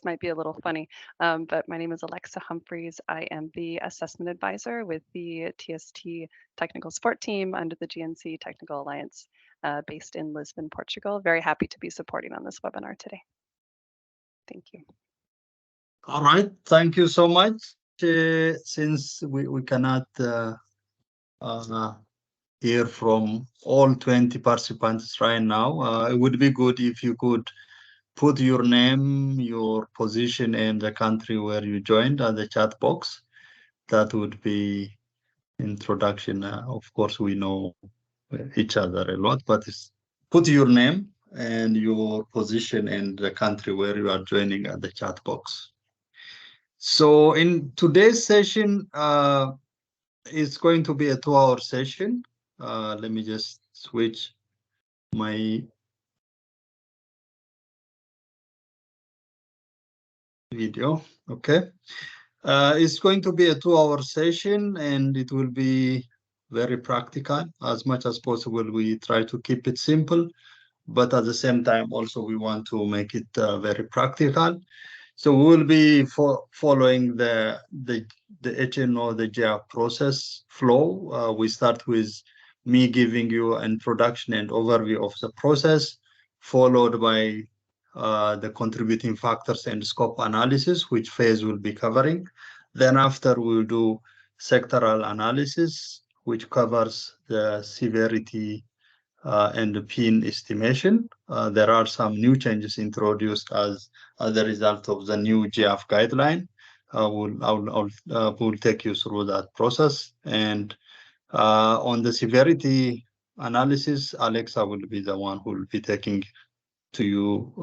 might be a little funny, but my name is Alexa Humphreys. I am the assessment advisor with the TST technical support team under the GNC Technical Alliance based in Lisbon, Portugal. Very happy to be supporting on this webinar today. Thank you. All right, thank you so much. Since we cannot hear from all 20 participants right now, it would be good if you could put your name, your position, and the country where you joined at the chat box. That would be introduction. Of course, we know each other a lot, but put your name and your position and the country where you are joining at the chat box. So in today's session, it's going to be a 2-hour session. Let me just switch my video. Okay. It's going to be a 2-hour session and it will be very practical. As much as possible, we try to keep it simple, but at the same time, also we want to make it very practical. So we will be following the HNO, the GF process flow. We start with me giving you an introduction and overview of the process, followed by the contributing factors and scope analysis, which phase we'll be covering. Then after we'll do sectoral analysis, which covers the severity and the PIN estimation. There are some new changes introduced as a result of the new GF guideline. We'll take you through that process. And on the severity analysis, Alexa will be the one who will be taking to you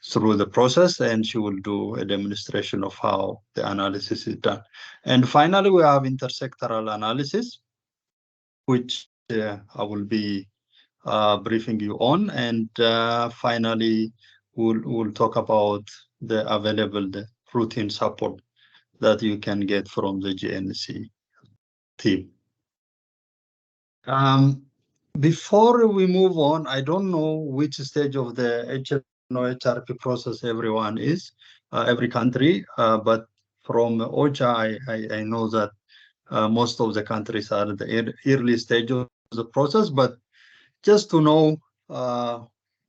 through the process, and she will do a demonstration of how the analysis is done. And finally, we have intersectoral analysis, which I will be briefing you on. And finally, we'll talk about the available routine support that you can get from the GNC team. Before we move on, I don't know which stage of the HNO HRP process everyone is, every country, but from OCHA, I know that most of the countries are at the early stage of the process, but just to know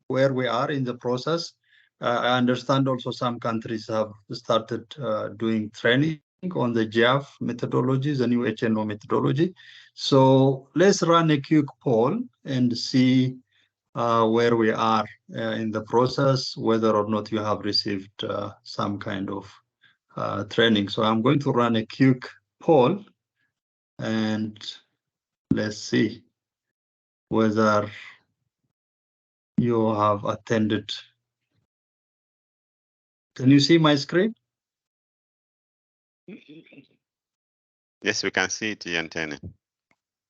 where we are in the process. I understand also some countries have started doing training on the GF methodology, the new HNO methodology. So let's run a quick poll and see where we are in the process, whether or not you have received some kind of training. So I'm going to run a quick poll and let's see whether you have attended. Can you see my screen? Yes, we can see it, Antenne.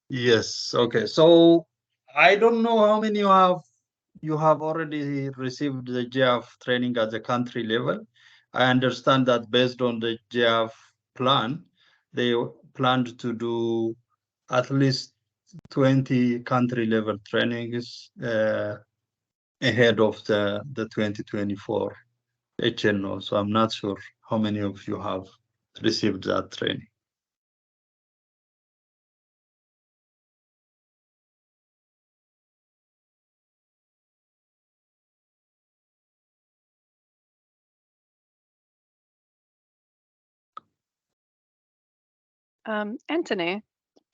Yes. Okay. So I don't know how many you have already received the GF training at the country level. I understand that based on the GF plan, they planned to do at least 20 country level trainings ahead of the 2024 HNO. So I'm not sure how many of you have received that training. Anthony,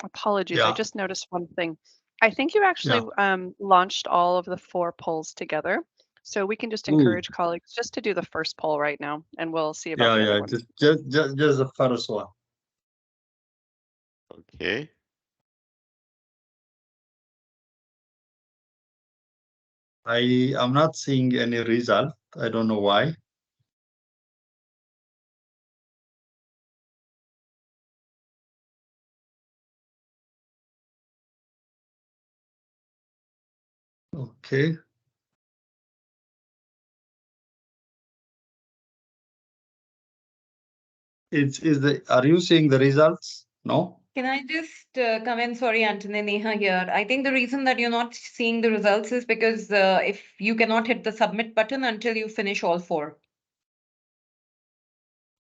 apologies. Yeah. I just noticed one thing. I think you actually launched all of the 4 polls together. So we can just encourage colleagues just to do the first poll right now, and we'll see about the other ones. Just the first one. Okay. I am not seeing any result. I don't know why. Okay. Are you seeing the results? No? Can I just come in? Sorry, Antony, Neha here. I think the reason that you're not seeing the results is because if you cannot hit the submit button until you finish all 4.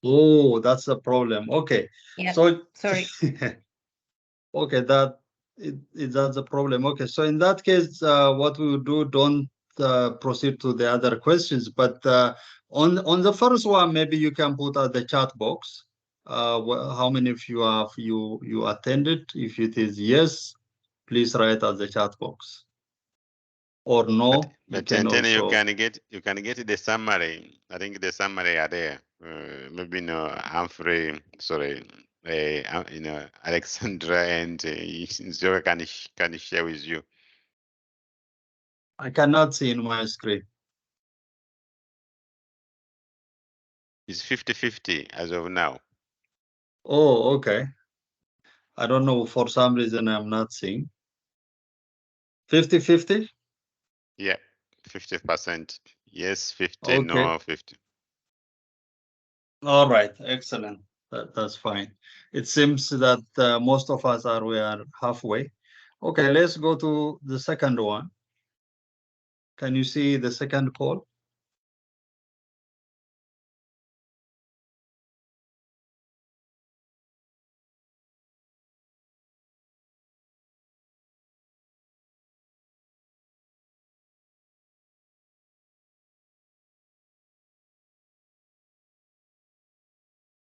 Oh, that's the problem. Okay. Yeah, So sorry. okay, that's the problem. Okay, so in that case, what we would do, don't proceed to the other questions, but on the first one, maybe you can put at the chat box. How many of you have you attended? If it is yes, please write at the chat box. Or no, you But can Antenna, also. you can get the summary. I think the summary are there. Maybe no Humphrey, sorry, Alexandra and Zoe can share with you. I cannot see in my screen. It's 50-50 as of now. Oh, okay. I don't know, for some reason I'm not seeing. 50-50? Yeah, 50%. Yes, 50, Okay. no, 50. All right, excellent. That's fine. It seems that most of us we are halfway. Okay, let's go to the second one. Can you see the second poll?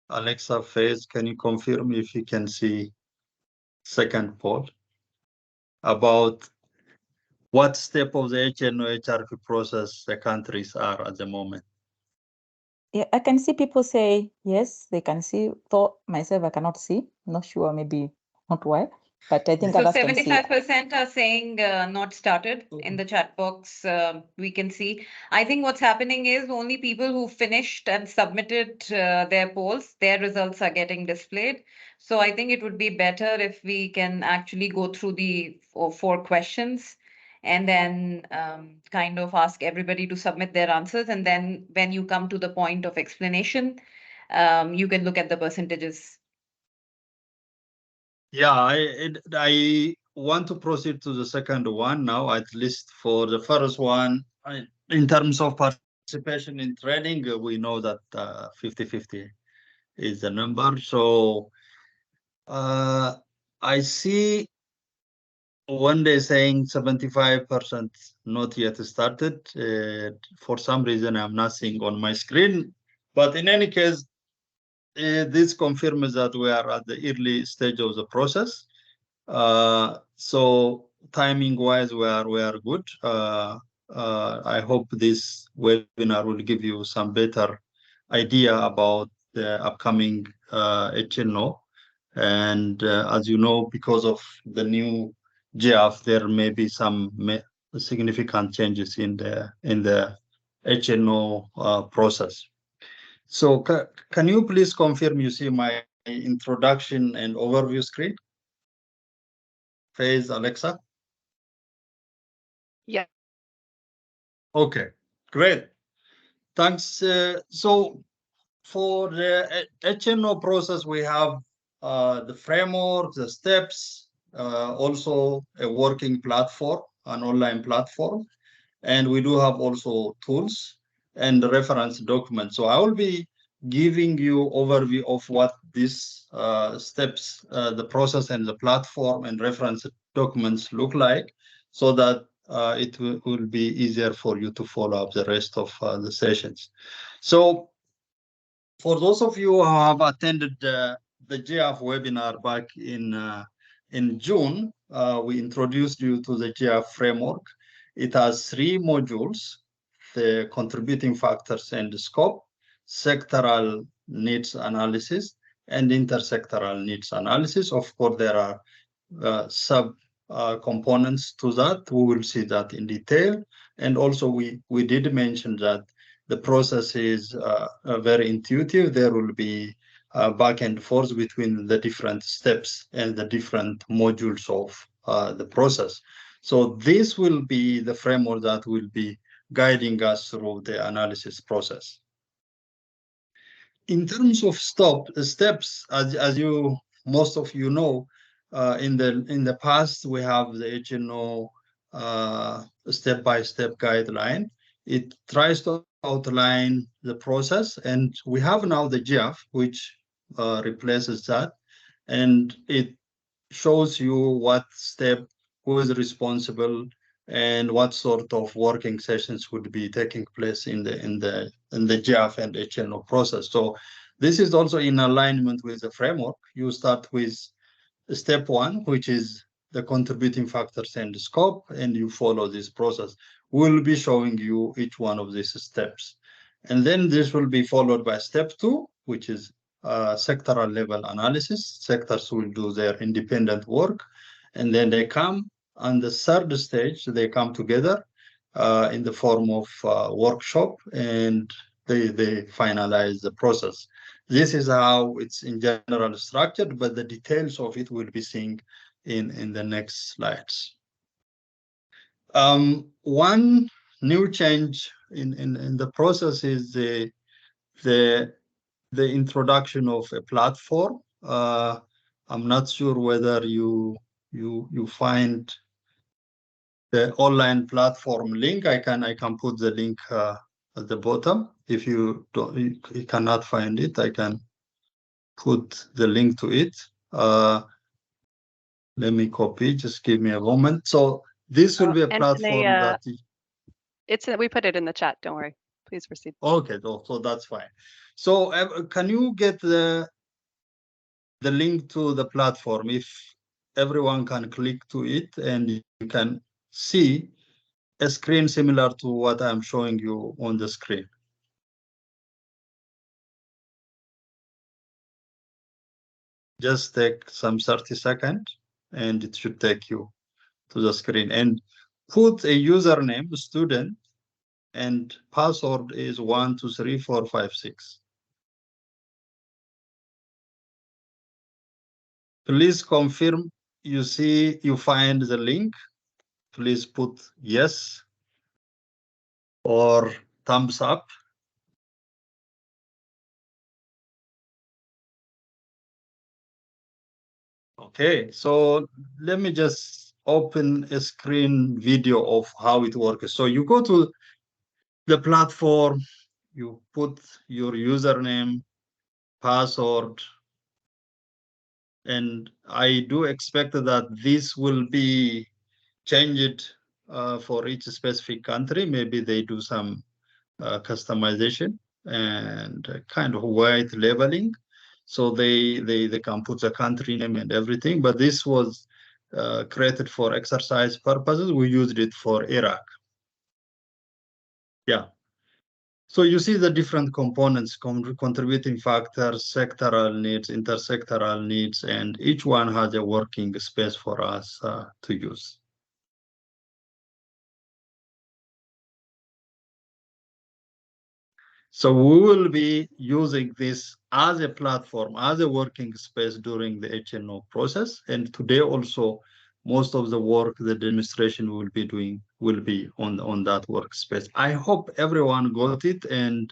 Alexa Faze, can you confirm if you can see second poll about what step of the HNO HRP process the countries are at the moment? Yeah, I can see people say yes, they can see. Though myself, I cannot see. Not sure, maybe not why, but I think So others can see. 75% are saying not started in the chat box. We can see. I think what's happening is only people who finished and submitted their polls, their results are getting displayed. So I think it would be better if we can actually go through the four questions and then kind of ask everybody to submit their answers. And then when you come to the point of explanation, you can look at the percentages. Yeah, I want to proceed to the second one now, at least for the first one. In terms of participation in training, we know that 50-50 is the number. So I see one day saying 75% not yet started. For some reason, I'm not seeing on my screen. But in any case, this confirms that we are at the early stage of the process. So timing wise, we are good. I hope this webinar will give you some better idea about the upcoming HNO. And as you know, because of the new GF, there may be some significant changes in the HNO process. So can you please confirm you see my introduction and overview screen? Faze, Alexa? Yeah. Okay, great. Thanks. So for the HNO process, we have the framework, the steps, also a working platform, an online platform, and we do have also tools and reference documents. So I will be giving you overview of what these steps, the process and the platform and reference documents look like, so that it will be easier for you to follow up the rest of the sessions. So for those of you who have attended the GF webinar back in June, we introduced you to the GF framework. It has 3 modules: the contributing factors and the scope, sectoral needs analysis, and intersectoral needs analysis. Of course, there are sub components to that. We will see that in detail. And also we did mention that the process is very intuitive. There will be back and forth between the different steps and the different modules of the process. So this will be the framework that will be guiding us through the analysis process. In terms of steps, as you most of you know, in the past we have the HNO step-by-step guideline. it tries to outline the process, and we have now the GIAF, which replaces that, and it shows you what step, who is responsible, and what sort of working sessions would be taking place in the GIAF and HNO process. So this is also in alignment with the framework. You start with step one, which is the contributing factors and scope, and you follow this process. We'll be showing you each one of these steps. And then this will be followed by step two, which is sectoral level analysis. Sectors will do their independent work, and then they come on the third stage, they come together in the form of workshop, and they finalize the process. This is how it's in general structured, but the details of it will be seen in the next slides. One new change in the process is the introduction of a platform. I'm not sure whether you find the online platform link. I can put the link at the bottom. If you cannot find it, I can put the link to it. Let me copy, just give me a moment. So this will be a platform that we put it in the chat, don't worry. Please proceed. Okay, so that's fine. So can you get the link to the platform? If everyone can click to it, and you can see a screen similar to what I'm showing you on the screen. Just take some 30 seconds, and it should take you to the screen. And put a username, student, and password is 123456. Please confirm you find the link. Please put yes or thumbs up. Okay, so let me just open a screen video of how it works. So you go to the platform, you put your username, password, and I do expect that this will be changed for each specific country. Maybe they do some customization and kind of white labeling, so they can put the country name and everything. But this was created for exercise purposes. We used it for Iraq. Yeah. So you see the different components, contributing factors, sectoral needs, intersectoral needs, and each one has a working space for us to use. So we will be using this as a platform, as a working space during the HNO process. And today also, most of the work the demonstration will be doing will be on that workspace. I hope everyone got it, and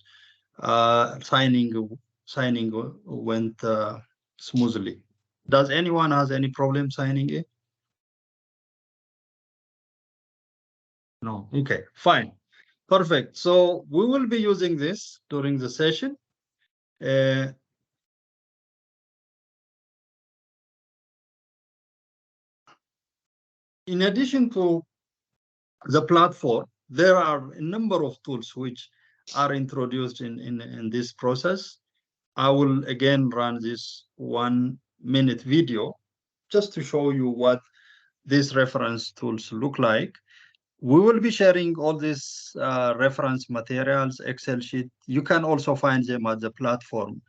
signing went smoothly. Does anyone has any problem signing it? No. Okay, fine. Perfect. So we will be using this during the session. In addition to the platform, there are a number of tools which are introduced in this process. I will again run this 1-minute video just to show you what these reference tools look like. We will be sharing all these reference materials, Excel sheet. You can also find them at the platform.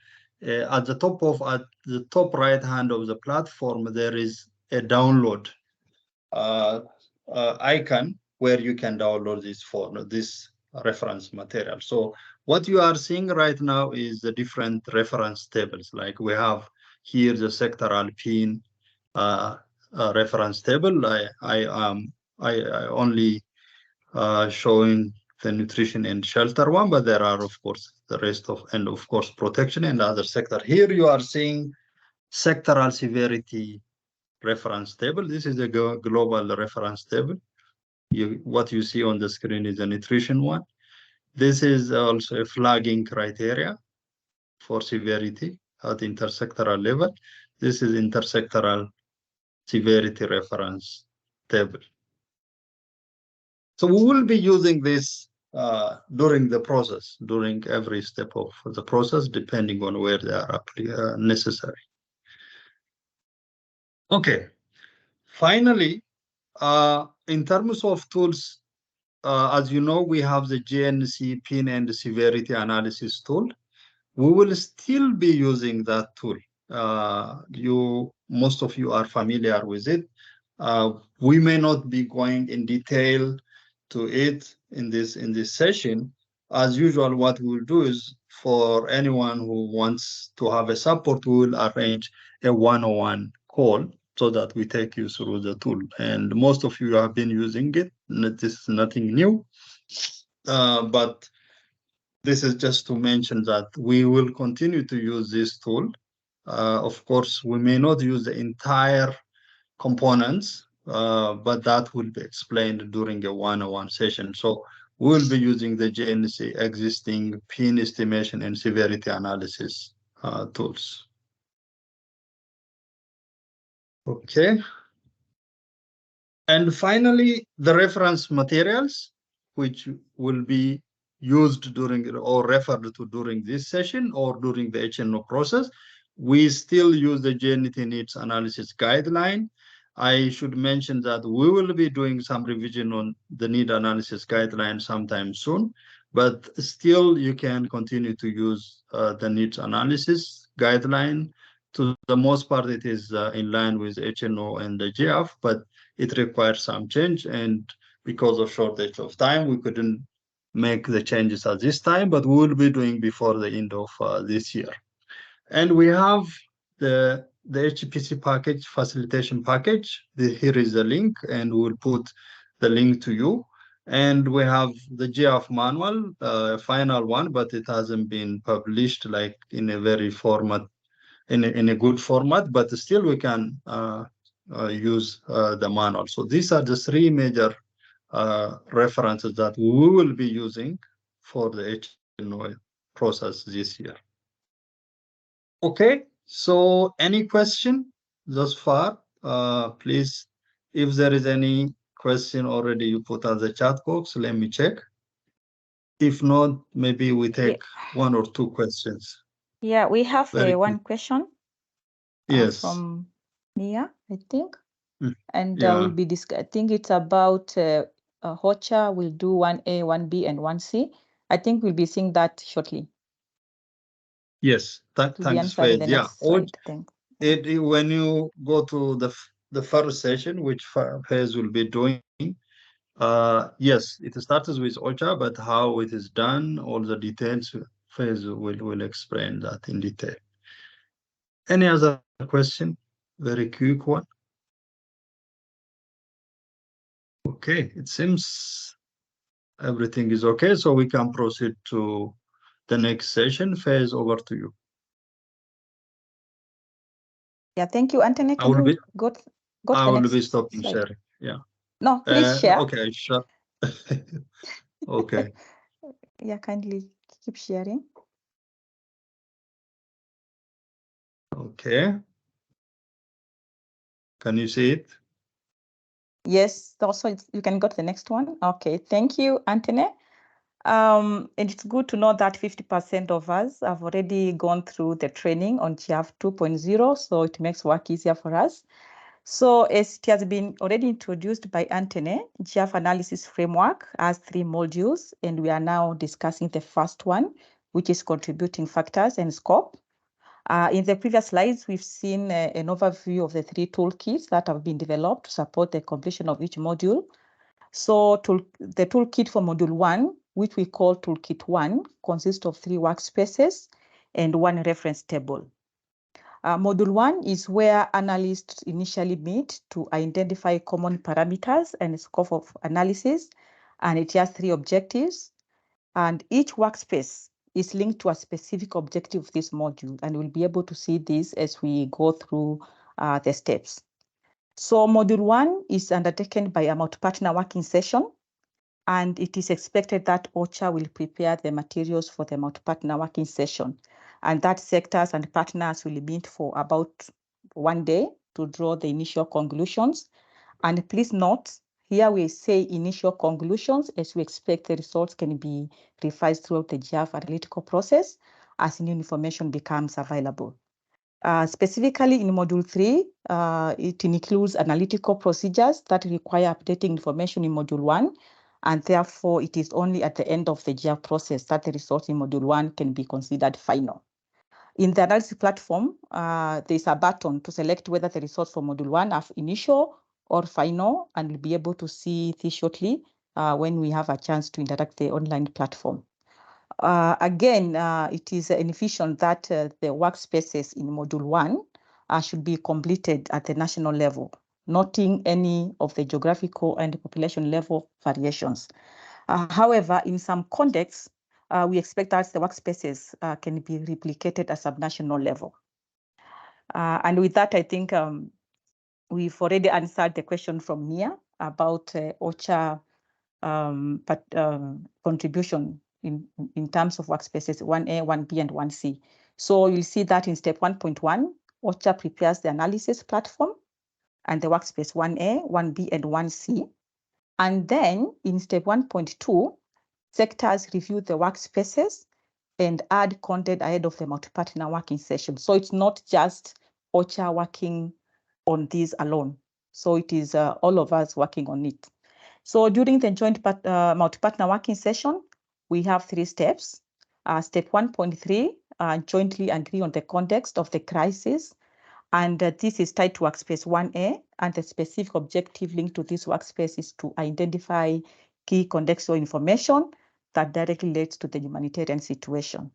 At the top right hand of the platform, there is a download icon where you can download this reference material. So what you are seeing right now is the different reference tables. Like we have here the sectoral PIN reference table. I only showing the nutrition and shelter one, but there are of course the rest of, and of course protection and other sector. Here you are seeing sectoral severity reference table. This is a global reference table. What you see on the screen is a nutrition one. This is also a flagging criteria for severity at intersectoral level. This is intersectoral severity reference table. So we will be using this during the process, during every step of the process, depending on where they are necessary. Okay. Finally, in terms of tools, as you know, we have the GNC PIN and severity analysis tool. We will still be using that tool. Most of you are familiar with it. We may not be going in detail to it in this session. As usual, what we'll do is for anyone who wants to have a support, we will arrange a one-on-one call so that we take you through the tool. And most of you have been using it. This is nothing new, but this is just to mention that we will continue to use this tool. Of course, we may not use the entire components, but that will be explained during a one-on-one session. So we'll be using the GNC existing PIN estimation and severity analysis tools. Okay. And finally, the reference materials, which will be used during or referred to during this session or during the HNO process. We still use the GNT needs analysis guideline. I should mention that we will be doing some revision on the need analysis guideline sometime soon, but still you can continue to use the needs analysis guideline. To the most part, it is in line with HNO and the GF, but it requires some change, and because of shortage of time, we couldn't make the changes at this time, but we will be doing before the end of this year. And we have the HPC package, facilitation package. Here is the link, and we'll put the link to you. And we have the GF manual, final one, but it hasn't been published like in a very format, in a good format, but still we can use the manual. So these are the three major references that we will be using for the HNO process this year. Okay, so any question thus far? Please, if there is any question already you put on the chat box, let me check. If not, maybe we take one or two questions. Yeah, we have one question. Yes. From Mia, I think. Mm. And Yeah. we'll be I think it's about HOCHA will do 1A, 1B, and 1C. I think we'll be seeing that shortly. Yes, thanks, Faith. Yeah, slide, when you go to the first session, which Faiz will be doing, yes, it starts with OCHA, but how it is done, all the details, Faiz will explain that in detail. Any other question? Very quick one. Okay, it seems everything is okay, so we can proceed to the next session. Faiz, over to you. Yeah, thank you, Anthony. Can you go to the next I will be stopping slide. sharing. Yeah. No, please share. Okay, sure. Okay. Yeah, kindly keep sharing. Okay. Can you see it? Yes, also you can go to the next one. Okay, thank you, Anthony. And it's good to know that 50% of us have already gone through the training on GF 2.0, so it makes work easier for us. So as it has been already introduced by Anthony, GF analysis framework has 3 modules, and we are now discussing the first one, which is contributing factors and scope. In the previous slides, we've seen an overview of the 3 toolkits that have been developed to support the completion of each module. So the toolkit for module 1, which we call toolkit 1, consists of 3 workspaces and 1 reference table. Module 1 is where analysts initially meet to identify common parameters and scope of analysis, and it has 3 objectives. And each workspace is linked to a specific objective of this module, and we'll be able to see this as we go through the steps. So module 1 is undertaken by a multi-partner working session. And it is expected that OCHA will prepare the materials for the multi-partner working session. And that sectors and partners will meet for about 1 day to draw the initial conclusions. And please note, here we say initial conclusions, as we expect the results can be revised throughout the GIAF analytical process as new information becomes available. Specifically in Module 3, it includes analytical procedures that require updating information in Module 1, and therefore it is only at the end of the GIAF process that the results in Module 1 can be considered final. In the analysis platform, there is a button to select whether the results for Module 1 are initial or final, and we'll be able to see this shortly when we have a chance to interact the online platform. Again, it is efficient that the workspaces in Module 1 should be completed at the national level, noting any of the geographical and population level variations. However, in some contexts, we expect that the workspaces can be replicated at subnational level. And with that, I think we've already answered the question from Nia about OCHA contribution in terms of workspaces 1A, 1B, and 1C. So you'll see that in step 1.1, OCHA prepares the analysis platform and the workspace 1A, 1B, and 1C. And then in step 1.2, sectors review the workspaces and add content ahead of the multi-partner working session. So it's not just OCHA working on these alone. So it is all of us working on it. So during the joint multi-partner working session, we have 3 steps. Step 1.3, jointly agree on the context of the crisis. And this is tied to workspace 1A, and the specific objective linked to this workspace is to identify key contextual information that directly relates to the humanitarian situation.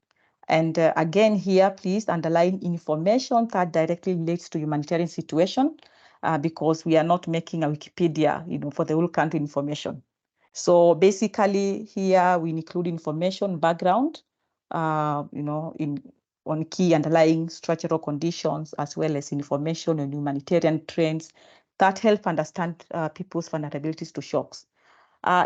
And again, here, please underline information that directly relates to humanitarian situation, because we are not making a Wikipedia, for the whole country information. So basically, here we include information, background, on key underlying structural conditions, as well as information on humanitarian trends that help understand people's vulnerabilities to shocks.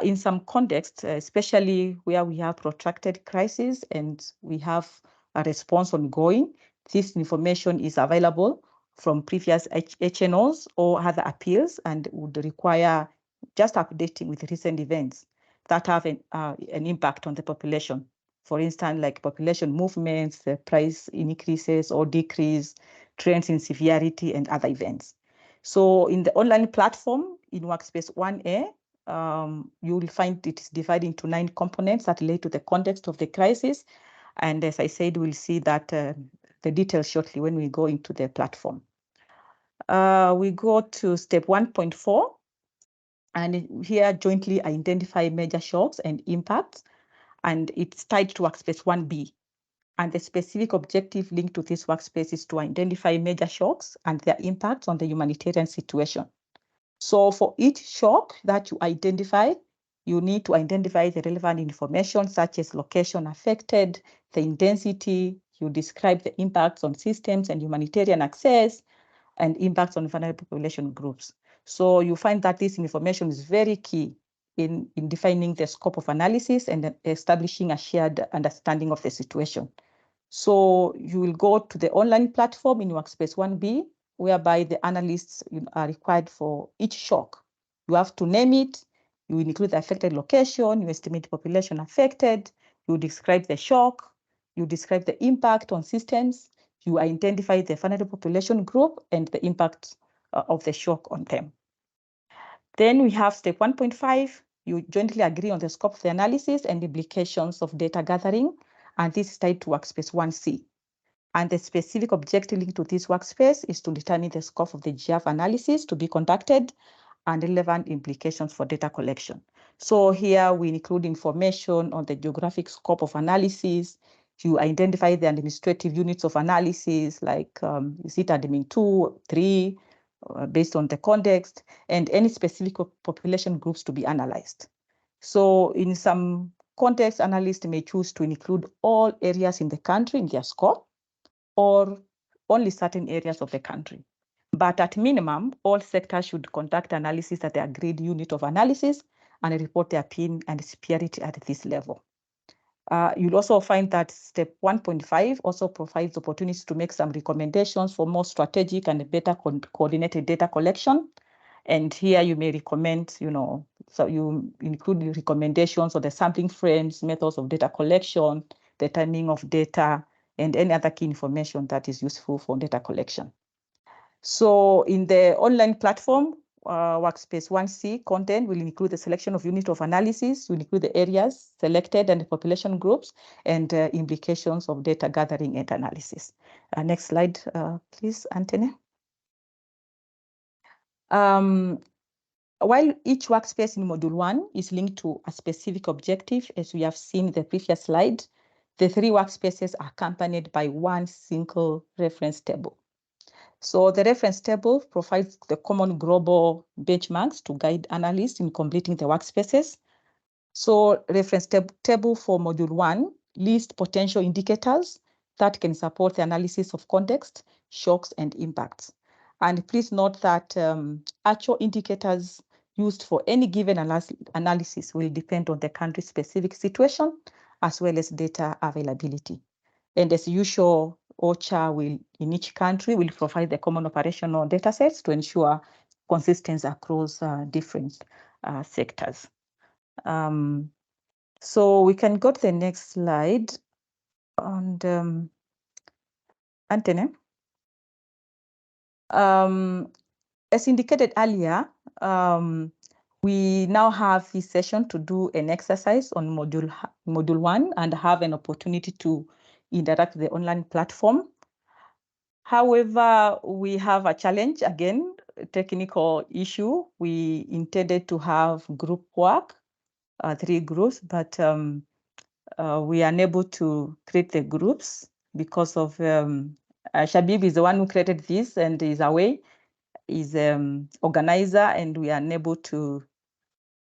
In some contexts, especially where we have protracted crisis and we have a response ongoing, this information is available from previous HNOs or other appeals and would require just updating with recent events that have an impact on the population. For instance, like population movements, the price increases or decrease, trends in severity, and other events. So in the online platform, in Workspace 1A, you will find it is divided into 9 components that relate to the context of the crisis. And as I said, we'll see that the details shortly when we go into the platform. We go to step 1.4, and here jointly identify major shocks and impacts, and it's tied to Workspace 1B. And the specific objective linked to this workspace is to identify major shocks and their impacts on the humanitarian situation. So for each shock that you identify, you need to identify the relevant information such as location affected, the intensity, you describe the impacts on systems and humanitarian access, and impacts on vulnerable population groups. So you find that this information is very key in defining the scope of analysis and establishing a shared understanding of the situation. So you will go to the online platform in Workspace 1B, whereby the analysts are required for each shock. You have to name it, you include the affected location, you estimate the population affected, you describe the shock, you describe the impact on systems, you identify the vulnerable population group and the impact of the shock on them. Then we have step 1.5, you jointly agree on the scope of the analysis and implications of data gathering, and this is tied to Workspace 1C. And the specific objective linked to this workspace is to determine the scope of the GIAF analysis to be conducted and relevant implications for data collection. So here we include information on the geographic scope of analysis. You identify the administrative units of analysis, like is it admin 2, 3, based on the context, and any specific population groups to be analyzed. So in some context, analysts may choose to include all areas in the country in their scope, or only certain areas of the country. But at minimum, all sectors should conduct analysis at the agreed unit of analysis, and report their PIN and spirit at this level. You'll also find that step 1.5 also provides opportunities to make some recommendations for more strategic and better coordinated data collection. And here you may recommend, so you include the recommendations of the sampling frames, methods of data collection, the timing of data, and any other key information that is useful for data collection. So in the online platform, Workspace 1C content will include the selection of unit of analysis, will include the areas selected and the population groups, and implications of data gathering and analysis. Next slide, please, Anthony. While each workspace in Module 1 is linked to a specific objective, as we have seen in the previous slide, the 3 workspaces are accompanied by one single reference table. So the reference table provides the common global benchmarks to guide analysts in completing the workspaces. So reference table for Module 1 lists potential indicators that can support the analysis of context, shocks, and impacts. And please note that actual indicators used for any given analysis will depend on the country's specific situation, as well as data availability. And as usual, OCHA will, in each country, will provide the common operational data sets to ensure consistency across different sectors. So we can go to the next slide. And Anthony, as indicated earlier, we now have this session to do an exercise on module 1 and have an opportunity to interact with the online platform. However, we have a challenge, again, a technical issue. We intended to have group work, 3 groups, but we are unable to create the groups because of Shabib is the one who created this and is away, is organizer, and we are unable to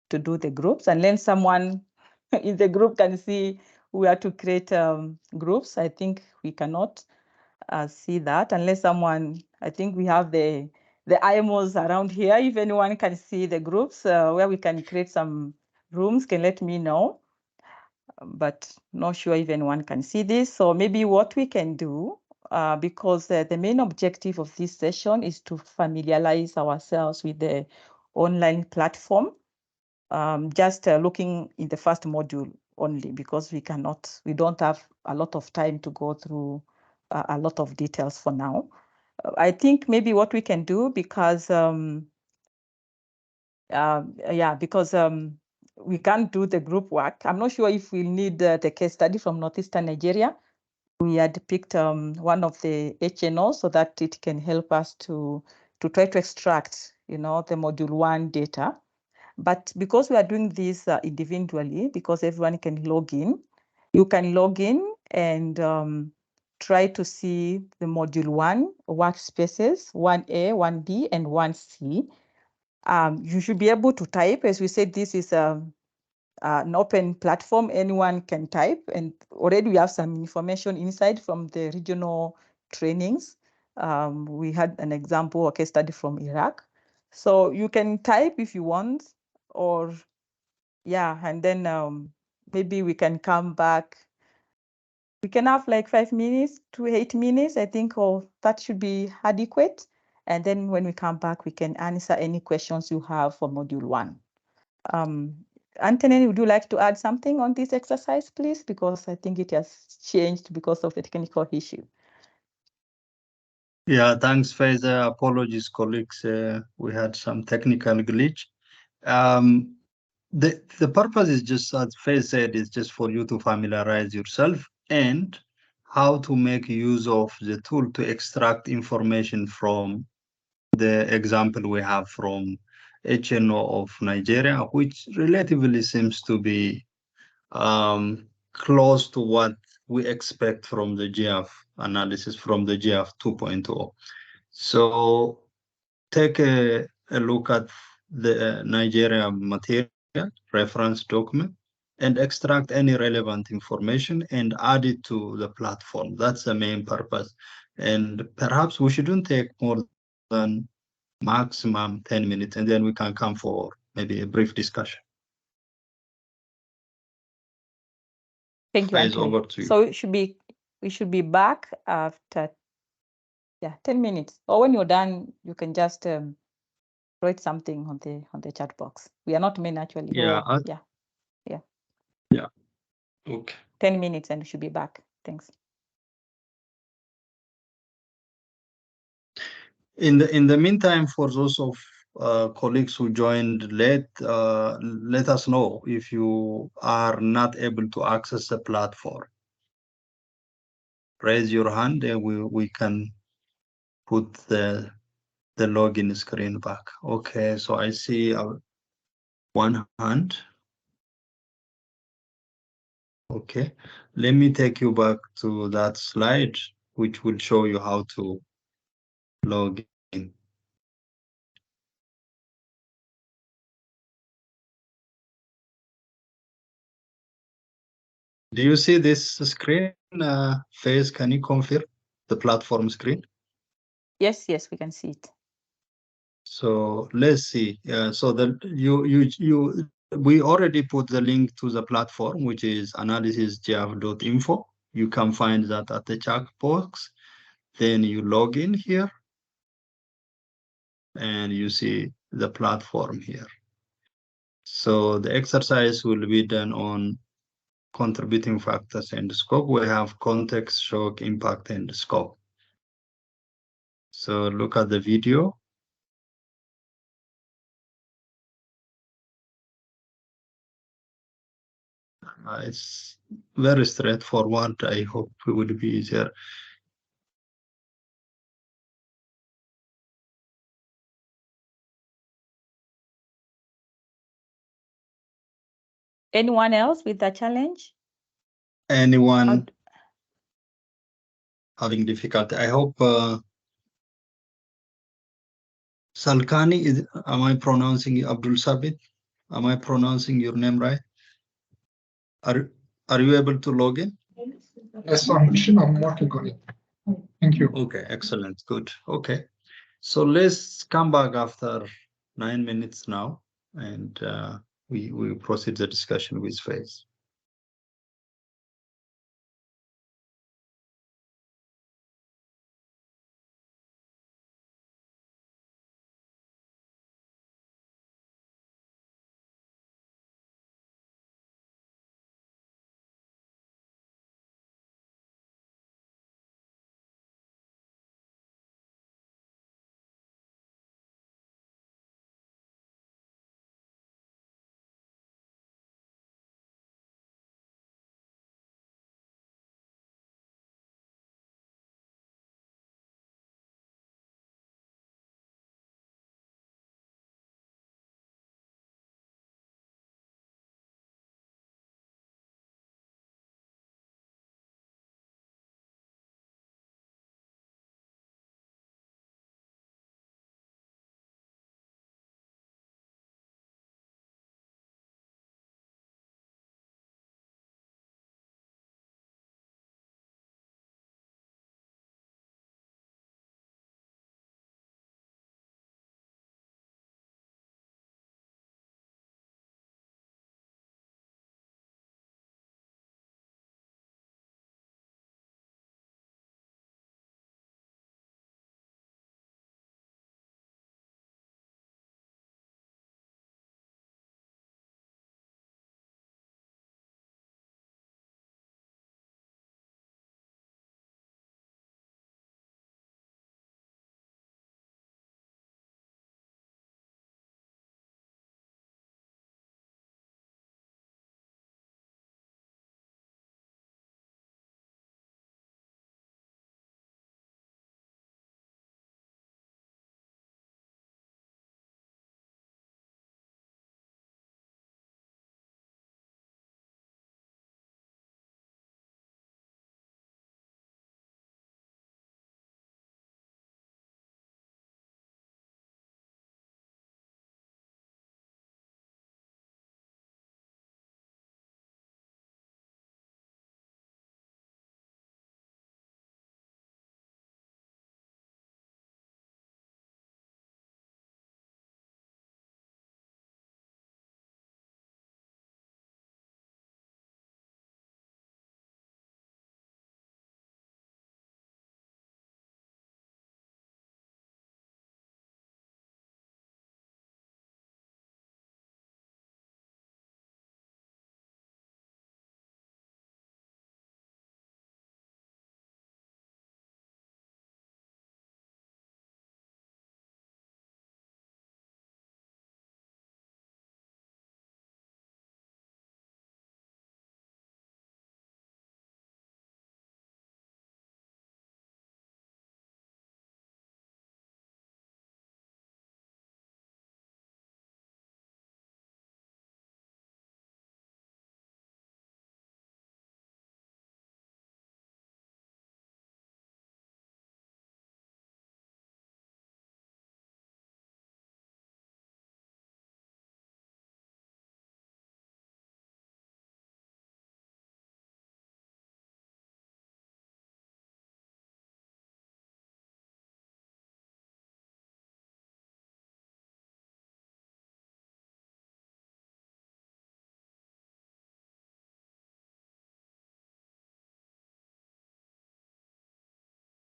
do the groups. Unless someone in the group can see we are to create groups, I think we cannot see that unless someone, I think we have the IMOs around here. If anyone can see the groups where we can create some rooms, can let me know. But not sure if anyone can see this. So maybe what we can do, because the main objective of this session is to familiarize ourselves with the online platform, just looking in the first module only, because we don't have a lot of time to go through a lot of details for now. I think maybe what we can do, because we can't do the group work. I'm not sure if we'll need the case study from Northeastern Nigeria. We had picked one of the HNO so that it can help us to try to extract, the module 1 data. But because we are doing this individually, because everyone can log in, you can log in and try to see the module 1 workspaces, 1A, 1B, and 1C. You should be able to type. As we said, this is an open platform. Anyone can type, and already we have some information inside from the regional trainings. We had an example, a case study from Iraq. So you can type if you want, or and then maybe we can come back. We can have like 5 minutes to 8 minutes, I think, or that should be adequate. And then when we come back, we can answer any questions you have for module 1. Anthony, would you like to add something on this exercise, please? Because I think it has changed because of the technical issue. Yeah, thanks, Faiza. Apologies, colleagues. We had some technical glitch. The purpose is just, as Faiz said, is just for you to familiarize yourself and how to make use of the tool to extract information from the example we have from HNO of Nigeria, which relatively seems to be close to what we expect from the GF analysis, from the GF 2.0. So take a look at the Nigeria material reference document and extract any relevant information and add it to the platform. That's the main purpose. And perhaps we shouldn't take more than maximum 10 minutes, and then we can come for maybe a brief discussion. Thank you, Faiz, Anthony. over to you. So we should be back after 10 minutes. Or when you're done, you can just write something on the chat box. We are not many actually. Yeah, Yeah. okay. 10 minutes and we should be back. Thanks. In the meantime, for those of colleagues who joined late, let us know if you are not able to access the platform. Raise your hand and we can put the login screen back. Okay, so I see one hand. Okay, let me take you back to that slide, which will show you how to log in. Do you see this screen, Faiz? Can you confirm the platform screen? Yes, we can see it. So let's see. So we already put the link to the platform, which is analysisgf.info. You can find that at the chat box. Then you log in here, and you see the platform here. So the exercise will be done on contributing factors and scope. We have context, shock, impact, and scope. So look at the video. It's very straightforward. I hope it will be easier. Anyone else with that challenge? Anyone having difficulty? I hope Salkani, am I pronouncing Abdul Sabit? Am I pronouncing your name right? Are you able to log in? Yes, I'm working on it. Thank you. Okay, excellent, good. Okay, so let's come back after 9 minutes now, and we proceed the discussion with Faiz.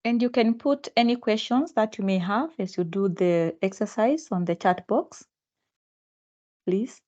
And you can put any questions that you may have as you do the exercise on the chat box, please.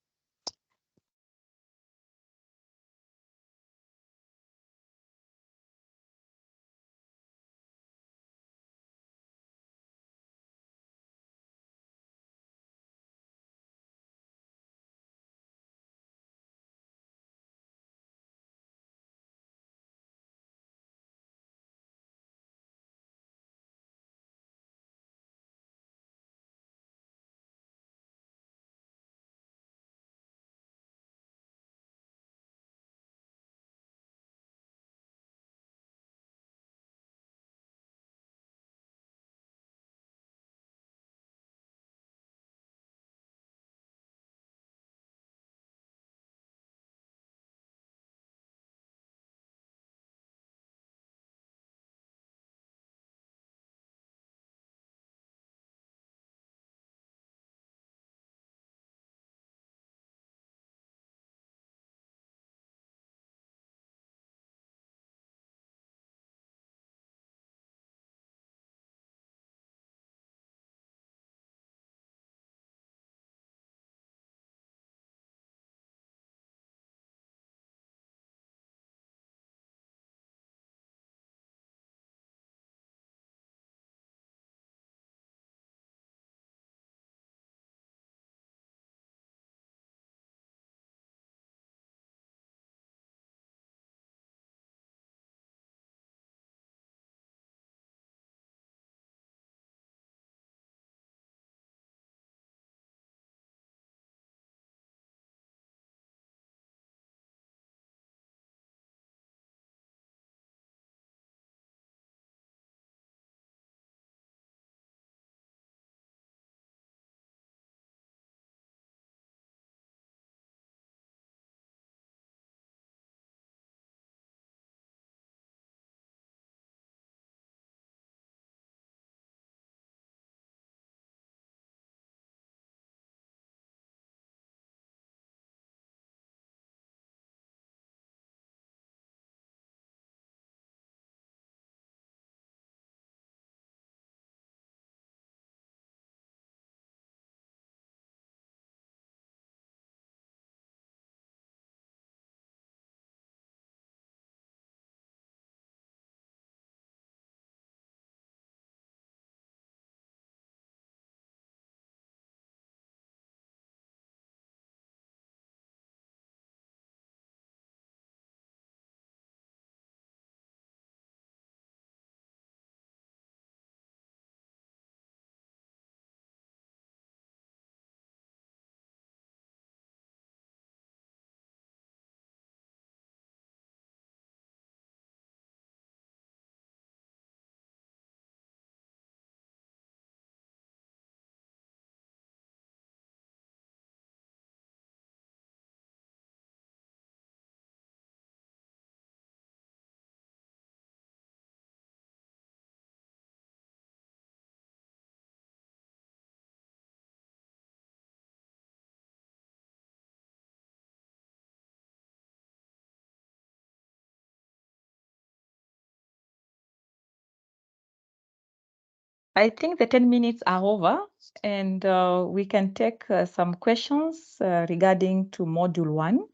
I think the 10 minutes are over, and we can take some questions regarding to module 1.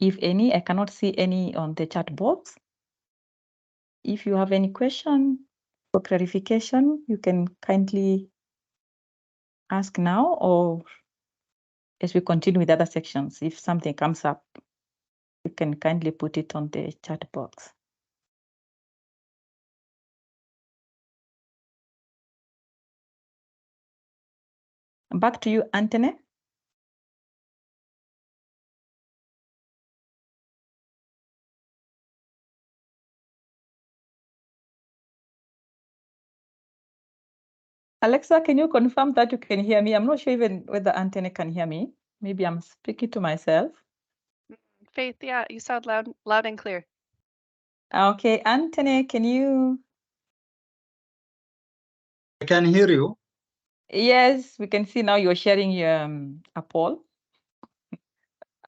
If any, I cannot see any on the chat box. If you have any question for clarification, you can kindly ask now, or as we continue with other sections, if something comes up, you can kindly put it on the chat box. Back to you, Anthony. Alexa, can you confirm that you can hear me? I'm not sure even whether Anthony can hear me. Maybe I'm speaking to myself. Faith, yeah, you sound loud and clear. Okay, Anthony, can you? I can hear you. Yes, we can see now you're sharing your a poll.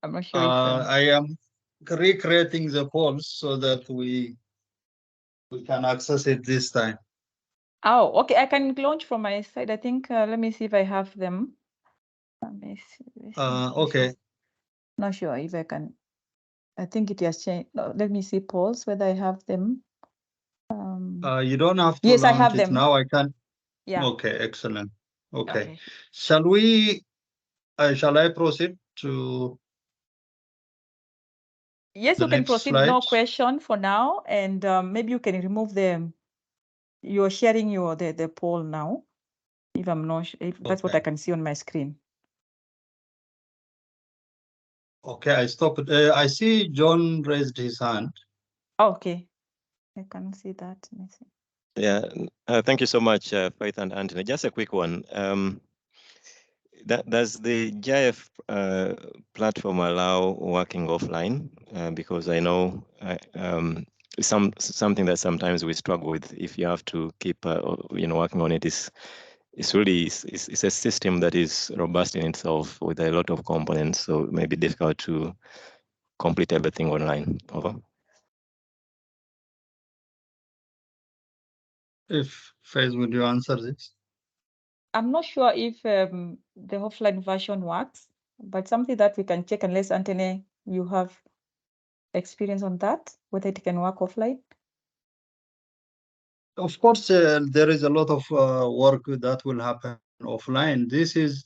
I'm not sure if I am recreating the polls so that we can access it this time. Oh, okay. I can launch from my side. I think, let me see if I have them. Let me see. Okay. Not sure if I can. I think it has changed. No, let me see polls, whether I have them. You don't have to Yes, I launch have it them. now. I can. Yeah. Okay, excellent. Okay. Okay. Shall I proceed to Yes, the you can next proceed. slide? No question for now, and maybe you can remove the. You're sharing the poll now. If I'm not, if that's what Okay. I can see on my screen. Okay, I stopped. I see John raised his hand. Oh, okay, I can see that. Let me see. Yeah, thank you so much, Faith and Anthony. Just a quick one. Does the GIF platform allow working offline? Because I know something that sometimes we struggle with. If you have to keep working on it, it's really it's a system that is robust in itself with a lot of components, so it may be difficult to complete everything online. Over. If Faith, would you answer this? I'm not sure if the offline version works, but something that we can check, unless Anthony, you have experience on that, whether it can work offline. Of course, there is a lot of work that will happen offline. This is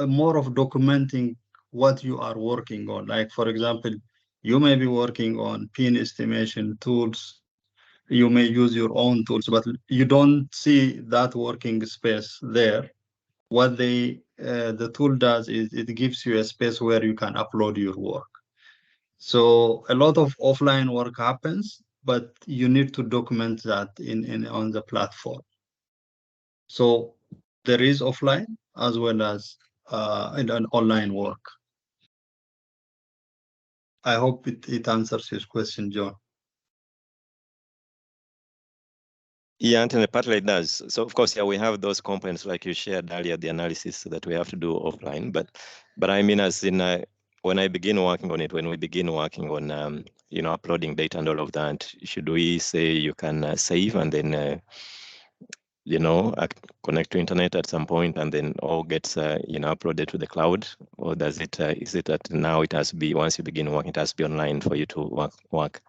more of documenting what you are working on. Like, for example, you may be working on pin estimation tools. You may use your own tools, but you don't see that working space there. What the tool does is it gives you a space where you can upload your work. So a lot of offline work happens, but you need to document that on the platform. So there is offline as well as an online work. I hope it answers your question, John. Yeah, Anthony, partly it does. So of course, yeah, we have those components like you shared earlier, the analysis that we have to do offline. But I mean, as in when I begin working on it, when we begin working on uploading data and all of that, should we say you can save and then connect to internet at some point and then all gets uploaded to the cloud, or does it is it that now it has to be, once you begin working, it has to be online for you to work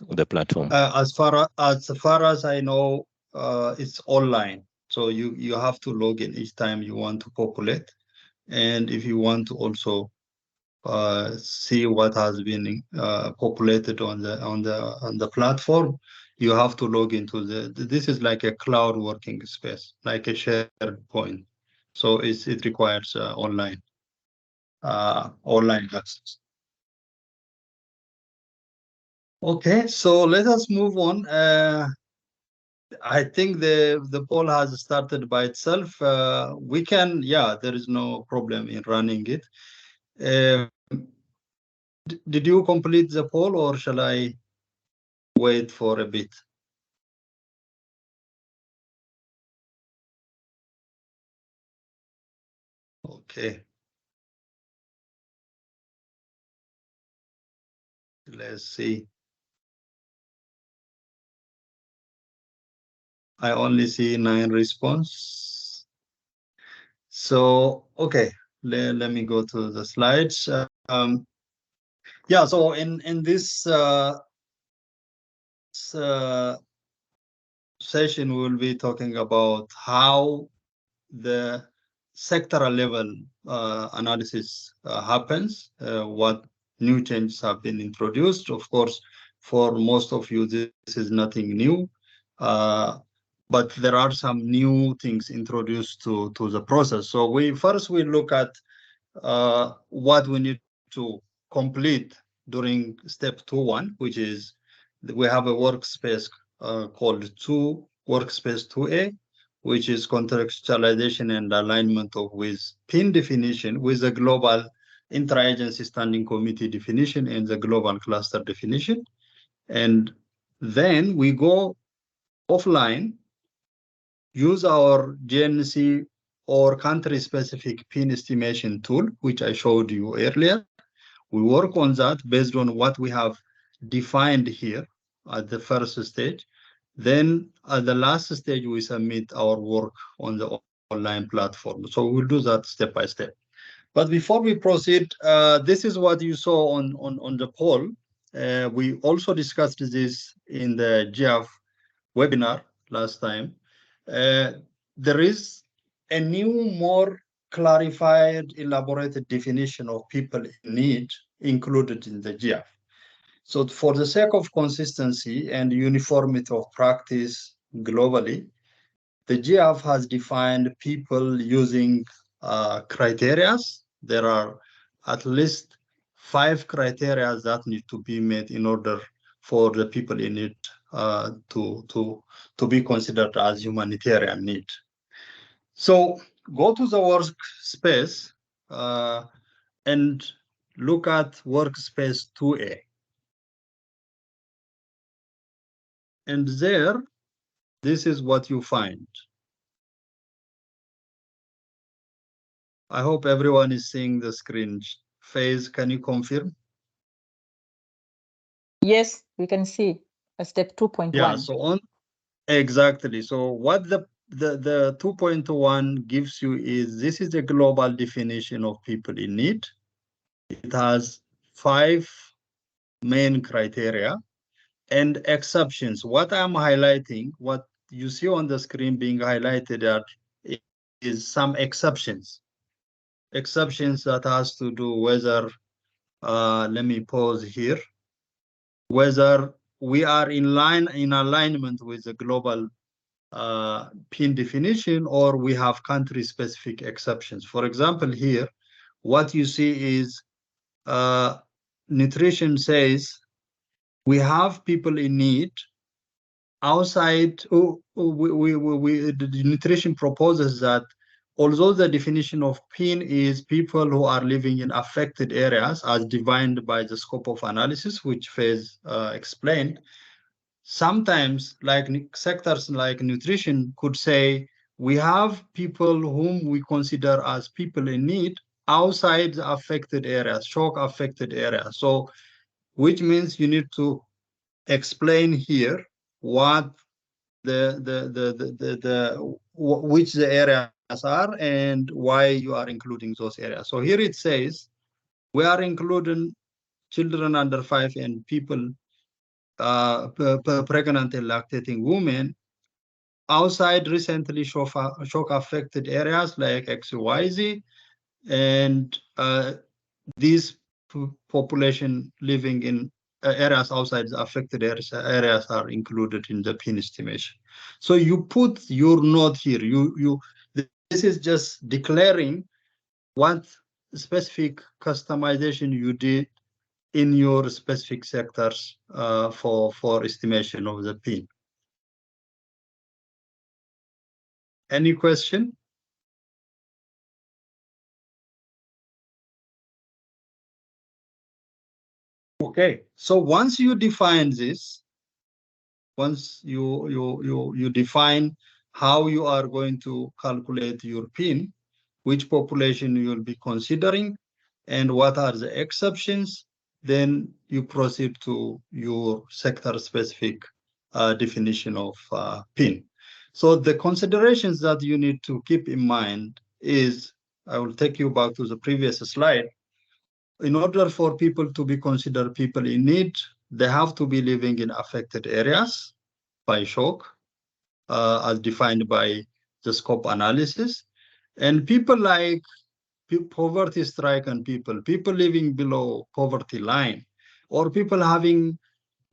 with the platform? As far as I know, it's online. So you have to log in each time you want to populate, and if you want to also see what has been populated on the platform, you have to log into this is like a cloud working space, like a shared point. So it requires online access. Okay, so let us move on. I think the poll has started by itself. We can, there is no problem in running it. Did you complete the poll, or shall I wait for a bit? Okay. Let's see. I only see 9 response. So, okay, let me go to the slides. So in this session, we'll be talking about how the sectoral level analysis happens, what new changes have been introduced. Of course, for most of you, this is nothing new, but there are some new things introduced to the process. So we look at what we need to complete during step 2.1, which is we have a workspace called workspace 2A, which is contextualization and alignment with PIN definition with the global interagency standing committee definition and the global cluster definition. And then we go offline, use our GNC or country-specific PIN estimation tool, which I showed you earlier. We work on that based on what we have defined here at the first stage. Then at the last stage, we submit our work on the online platform. So we'll do that step by step. But before we proceed, this is what you saw on the poll. We also discussed this in the GIAF webinar last time. There is a new, more clarified, elaborated definition of people in need included in the GIAF. So for the sake of consistency and uniformity of practice globally, the GIAF has defined people using criteria. There are at least 5 criteria that need to be met in order for the people in need to be considered as humanitarian need. So go to the workspace and look at workspace 2A. And there, this is what you find. I hope everyone is seeing the screen. Faze, can you confirm? Yes, we can see step 2.1. Yeah, so on exactly. So what the 2.1 gives you is this is a global definition of people in need. It has 5 main criteria and exceptions. What I'm highlighting, what you see on the screen being highlighted is some exceptions. Exceptions that has to do whether, let me pause here, whether we are in alignment with the global PIN definition or we have country-specific exceptions. For example, here, what you see is nutrition says we have people in need outside. The nutrition proposes that although the definition of PIN is people who are living in affected areas as defined by the scope of analysis, which Faze explained, sometimes like sectors like nutrition could say, we have people whom we consider as people in need outside the affected areas, shock affected areas. So, which means you need to explain here what which the areas are and why you are including those areas. So here it says we are including children under 5 and people pregnant and lactating women outside recently shock affected areas like XYZ, and these population living in areas outside the affected areas are included in the PIN estimation. So you put your note here. This is just declaring what specific customization you did in your specific sectors for estimation of the PIN. Any question? Okay, so once you define this, once you define how you are going to calculate your PIN, which population you will be considering, and what are the exceptions, then you proceed to your sector-specific definition of PIN. So the considerations that you need to keep in mind is, I will take you back to the previous slide. In order for people to be considered people in need, they have to be living in affected areas by shock, as defined by the scope analysis. And people like poverty-stricken people living below poverty line, or people having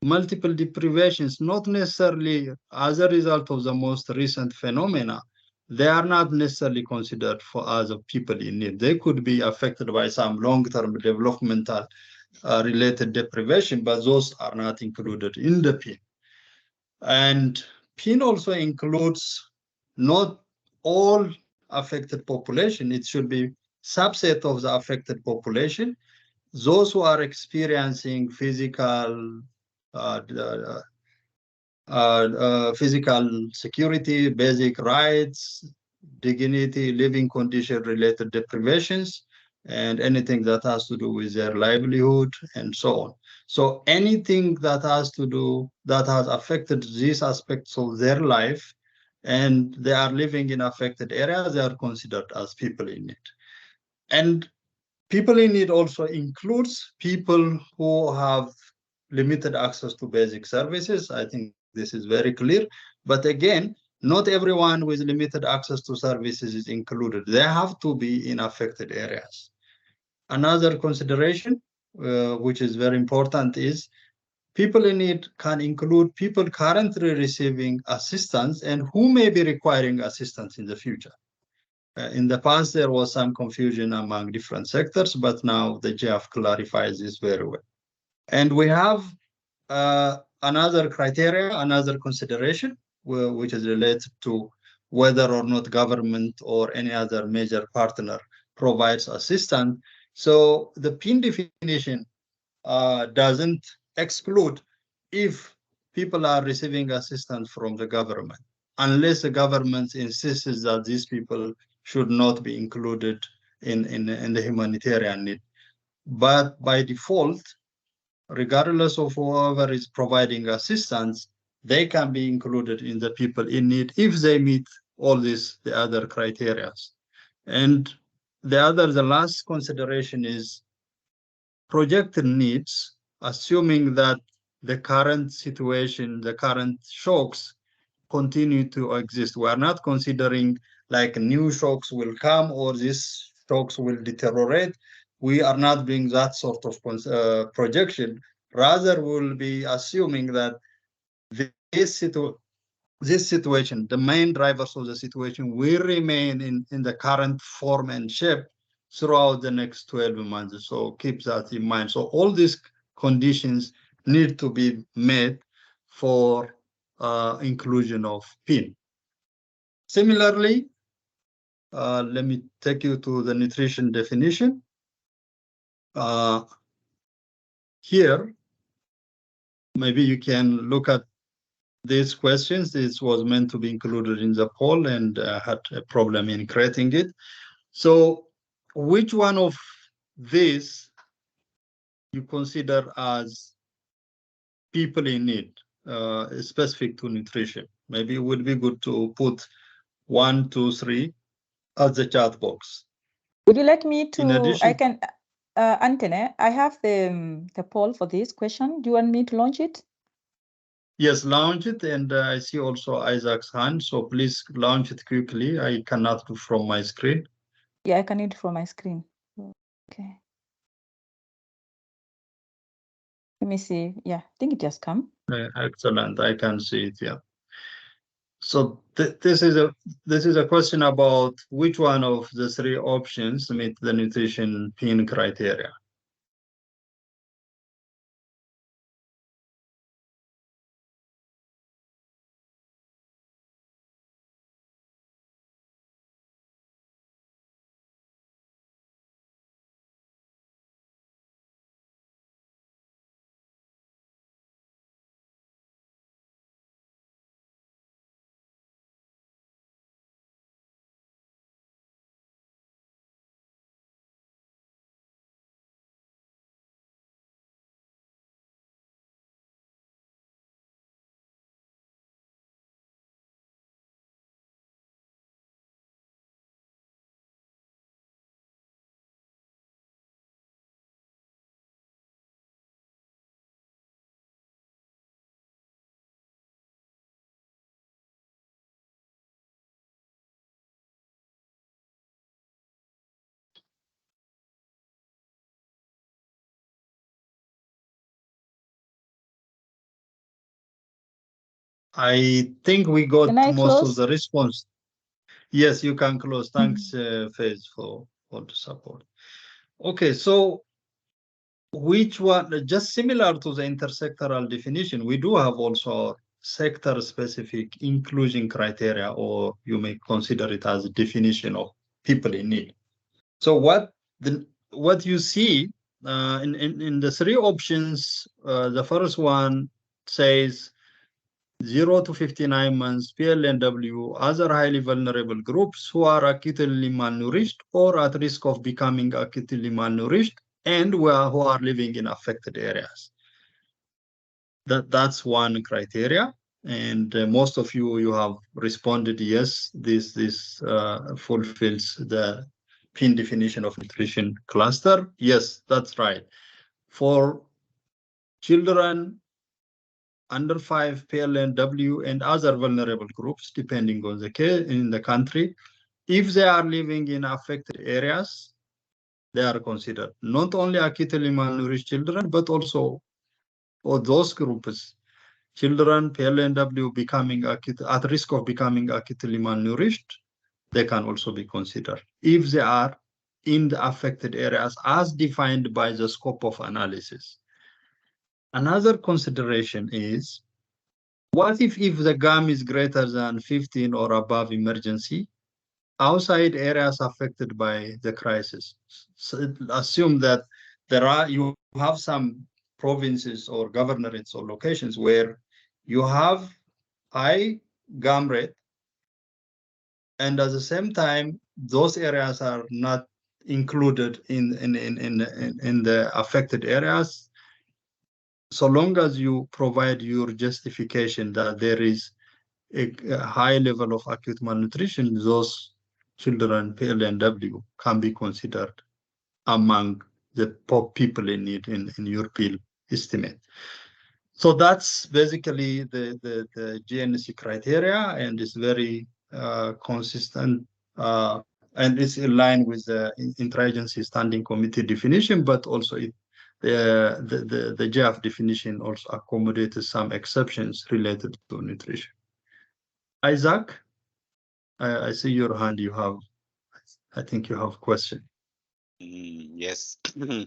multiple deprivations, not necessarily as a result of the most recent phenomena, they are not necessarily considered for as a people in need. They could be affected by some long-term developmental related deprivation, but those are not included in the PIN. And PIN also includes not all affected population. It should be subset of the affected population. Those who are experiencing physical physical security, basic rights, dignity, living condition related deprivations, and anything that has to do with their livelihood and so on. So anything that has to do, that has affected these aspects of their life, and they are living in affected areas, they are considered as people in need. And people in need also includes people who have limited access to basic services. I think this is very clear. But again, not everyone with limited access to services is included. They have to be in affected areas. Another consideration, which is very important, is people in need can include people currently receiving assistance and who may be requiring assistance in the future. In the past, there was some confusion among different sectors, but now the GF clarifies this very well. And we have another criteria, another consideration, which is related to whether or not government or any other major partner provides assistance. So the PIN definition doesn't exclude if people are receiving assistance from the government, unless the government insists that these people should not be included in the humanitarian need. But by default, regardless of whoever is providing assistance, they can be included in the people in need if they meet all the other criteria. And the last consideration is projected needs, assuming that the current situation, the current shocks continue to exist. We are not considering like new shocks will come or these shocks will deteriorate. We are not doing that sort of projection. Rather, we'll be assuming that this situation, the main drivers of the situation will remain in the current form and shape throughout the next 12 months. So keep that in mind. So all these conditions need to be met for inclusion of PIN. Similarly, let me take you to the nutrition definition. Here, maybe you can look at these questions. This was meant to be included in the poll and had a problem in creating it. So which one of these you consider as people in need, specific to nutrition? Maybe it would be good to put 1, 2, 3 as the chat box. Would you like me to? In addition, I can, Anthony, I have the poll for this question. Do you want me to launch it? yes, launch it. And I see also Isaac's hand. So please launch it quickly. I cannot do from my screen. Yeah, I can do it from my screen. Okay. Let me see. Yeah, I think it just come. Excellent. I can see it. Yeah. So this is a question about which one of the 3 options meet the nutrition PIN criteria. I think we got most of the response. Yes, you can close. Thanks, Faith, for the support. Okay, so which one, just similar to the intersectoral definition, we do have also sector-specific inclusion criteria, or you may consider it as a definition of people in need. So what you see in the 3 options, the first one says 0 to 59 months, PLNW, other highly vulnerable groups who are acutely malnourished or at risk of becoming acutely malnourished and who are living in affected areas. That's one criteria. And most of you have responded yes, this fulfills the PIN definition of nutrition cluster. Yes, that's right. For children under 5, PLNW, and other vulnerable groups, depending on the case in the country, if they are living in affected areas, they are considered not only acutely malnourished children, but also for those groups, children, PLNW becoming at risk of becoming acutely malnourished, they can also be considered if they are in the affected areas as defined by the scope of analysis. Another consideration is, what if the GAM is greater than 15 or above emergency outside areas affected by the crisis? So assume that you have some provinces or governorates or locations where you have high GAM rate, and at the same time, those areas are not included in the affected areas. So long as you provide your justification that there is a high level of acute malnutrition, those children, PLNW, can be considered among the people in need in your PIL estimate. So that's basically the GNC criteria, and it's very consistent, and it's in line with the interagency standing committee definition, but also the GAF definition also accommodates some exceptions related to nutrition. Isaac, I see your hand. I think you have a question. Yes,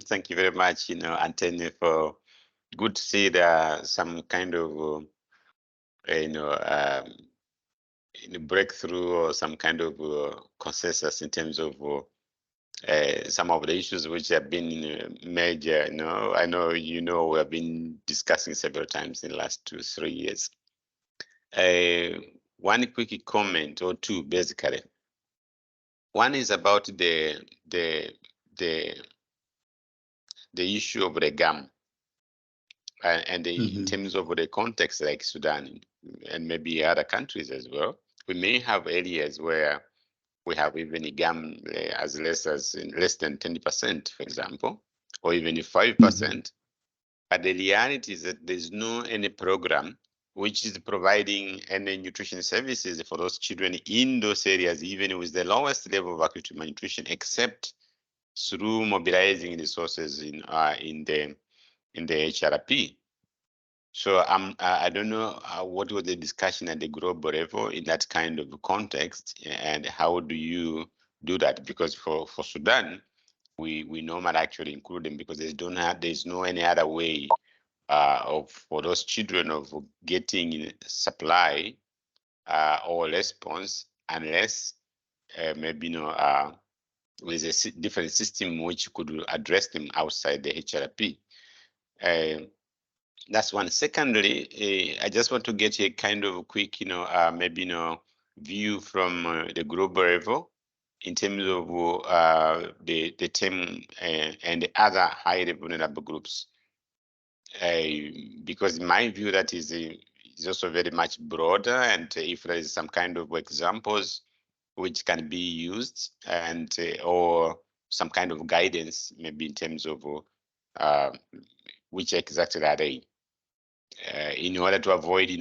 thank you very much, Anthony, for good to see there some kind of, breakthrough or some kind of consensus in terms of some of the issues which have been major. I know we have been discussing several times in the last 2-3 years. One quick comment or two, basically. One is about the issue of the GAM, and in terms of the context like Sudan and maybe other countries as well. We may have areas where we have even a GAM as less than 10%, for example, or even 5%. But the reality is that there's no any program which is providing any nutrition services for those children in those areas, even with the lowest level of acute malnutrition, except through mobilizing resources in the HRP. So I don't know what was the discussion at the global level in that kind of context, and how do you do that? Because for Sudan, we normally actually include them because there's no any other way for those children of getting supply or response unless maybe with a different system which could address them outside the HRP. That's one. Secondly, I just want to get a kind of quick, maybe view from the global level in terms of the term and the other highly vulnerable groups. Because in my view, that is also very much broader, and if there is some kind of examples which can be used, and or some kind of guidance, maybe in terms of which exactly are they, in order to avoid,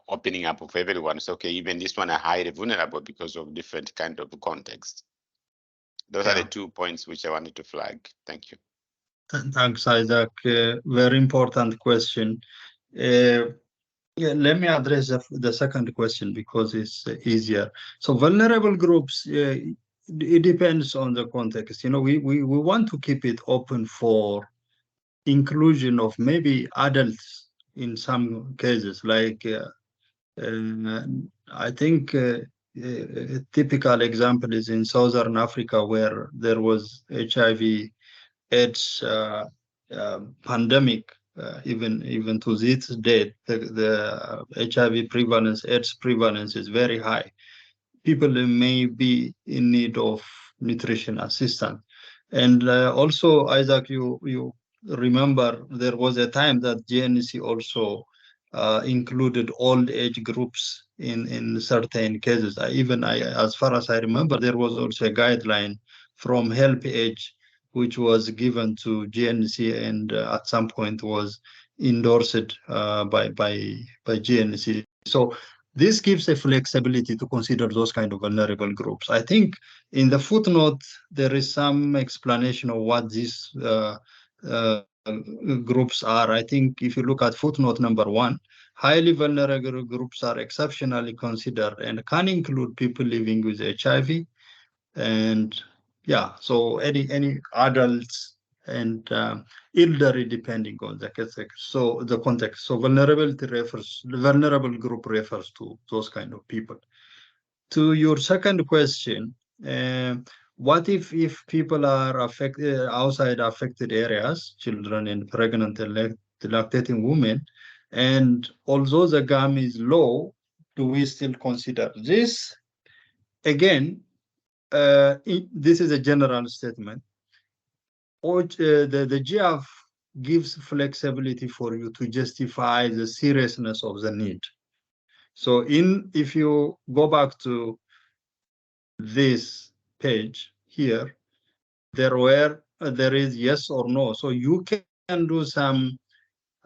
opening up of everyone. So, okay, even this one are highly vulnerable because of different kind of context. Those are the 2 points which I wanted to flag. Thank you. Thanks, Isaac. Very important question. Let me address the second question because it's easier. So vulnerable groups, it depends on the context. We want to keep it open for inclusion of maybe adults in some cases. Like I think a typical example is in Southern Africa, where there was HIV/AIDS pandemic. Even to this date, the HIV prevalence, AIDS prevalence is very high. People may be in need of nutrition assistance. And also, Isaac, you remember there was a time that GNC also included old age groups in certain cases. As far as I remember, there was also a guideline from Help Age, which was given to GNC and at some point was endorsed by GNC. So this gives a flexibility to consider those kind of vulnerable groups. I think in the footnote there is some explanation of what these groups are. I think if you look at footnote number 1, highly vulnerable groups are exceptionally considered and can include people living with HIV, and yeah, so any adults and elderly, depending on the context. So the context. So vulnerable group refers to those kind of people. To your second question, what if people are affected outside affected areas, children and pregnant and lactating women, and although the GAM is low, do we still consider this? Again, this is a general statement. Or the GF gives flexibility for you to justify the seriousness of the need. So if you go back to this page here, there is yes or no. So you can do some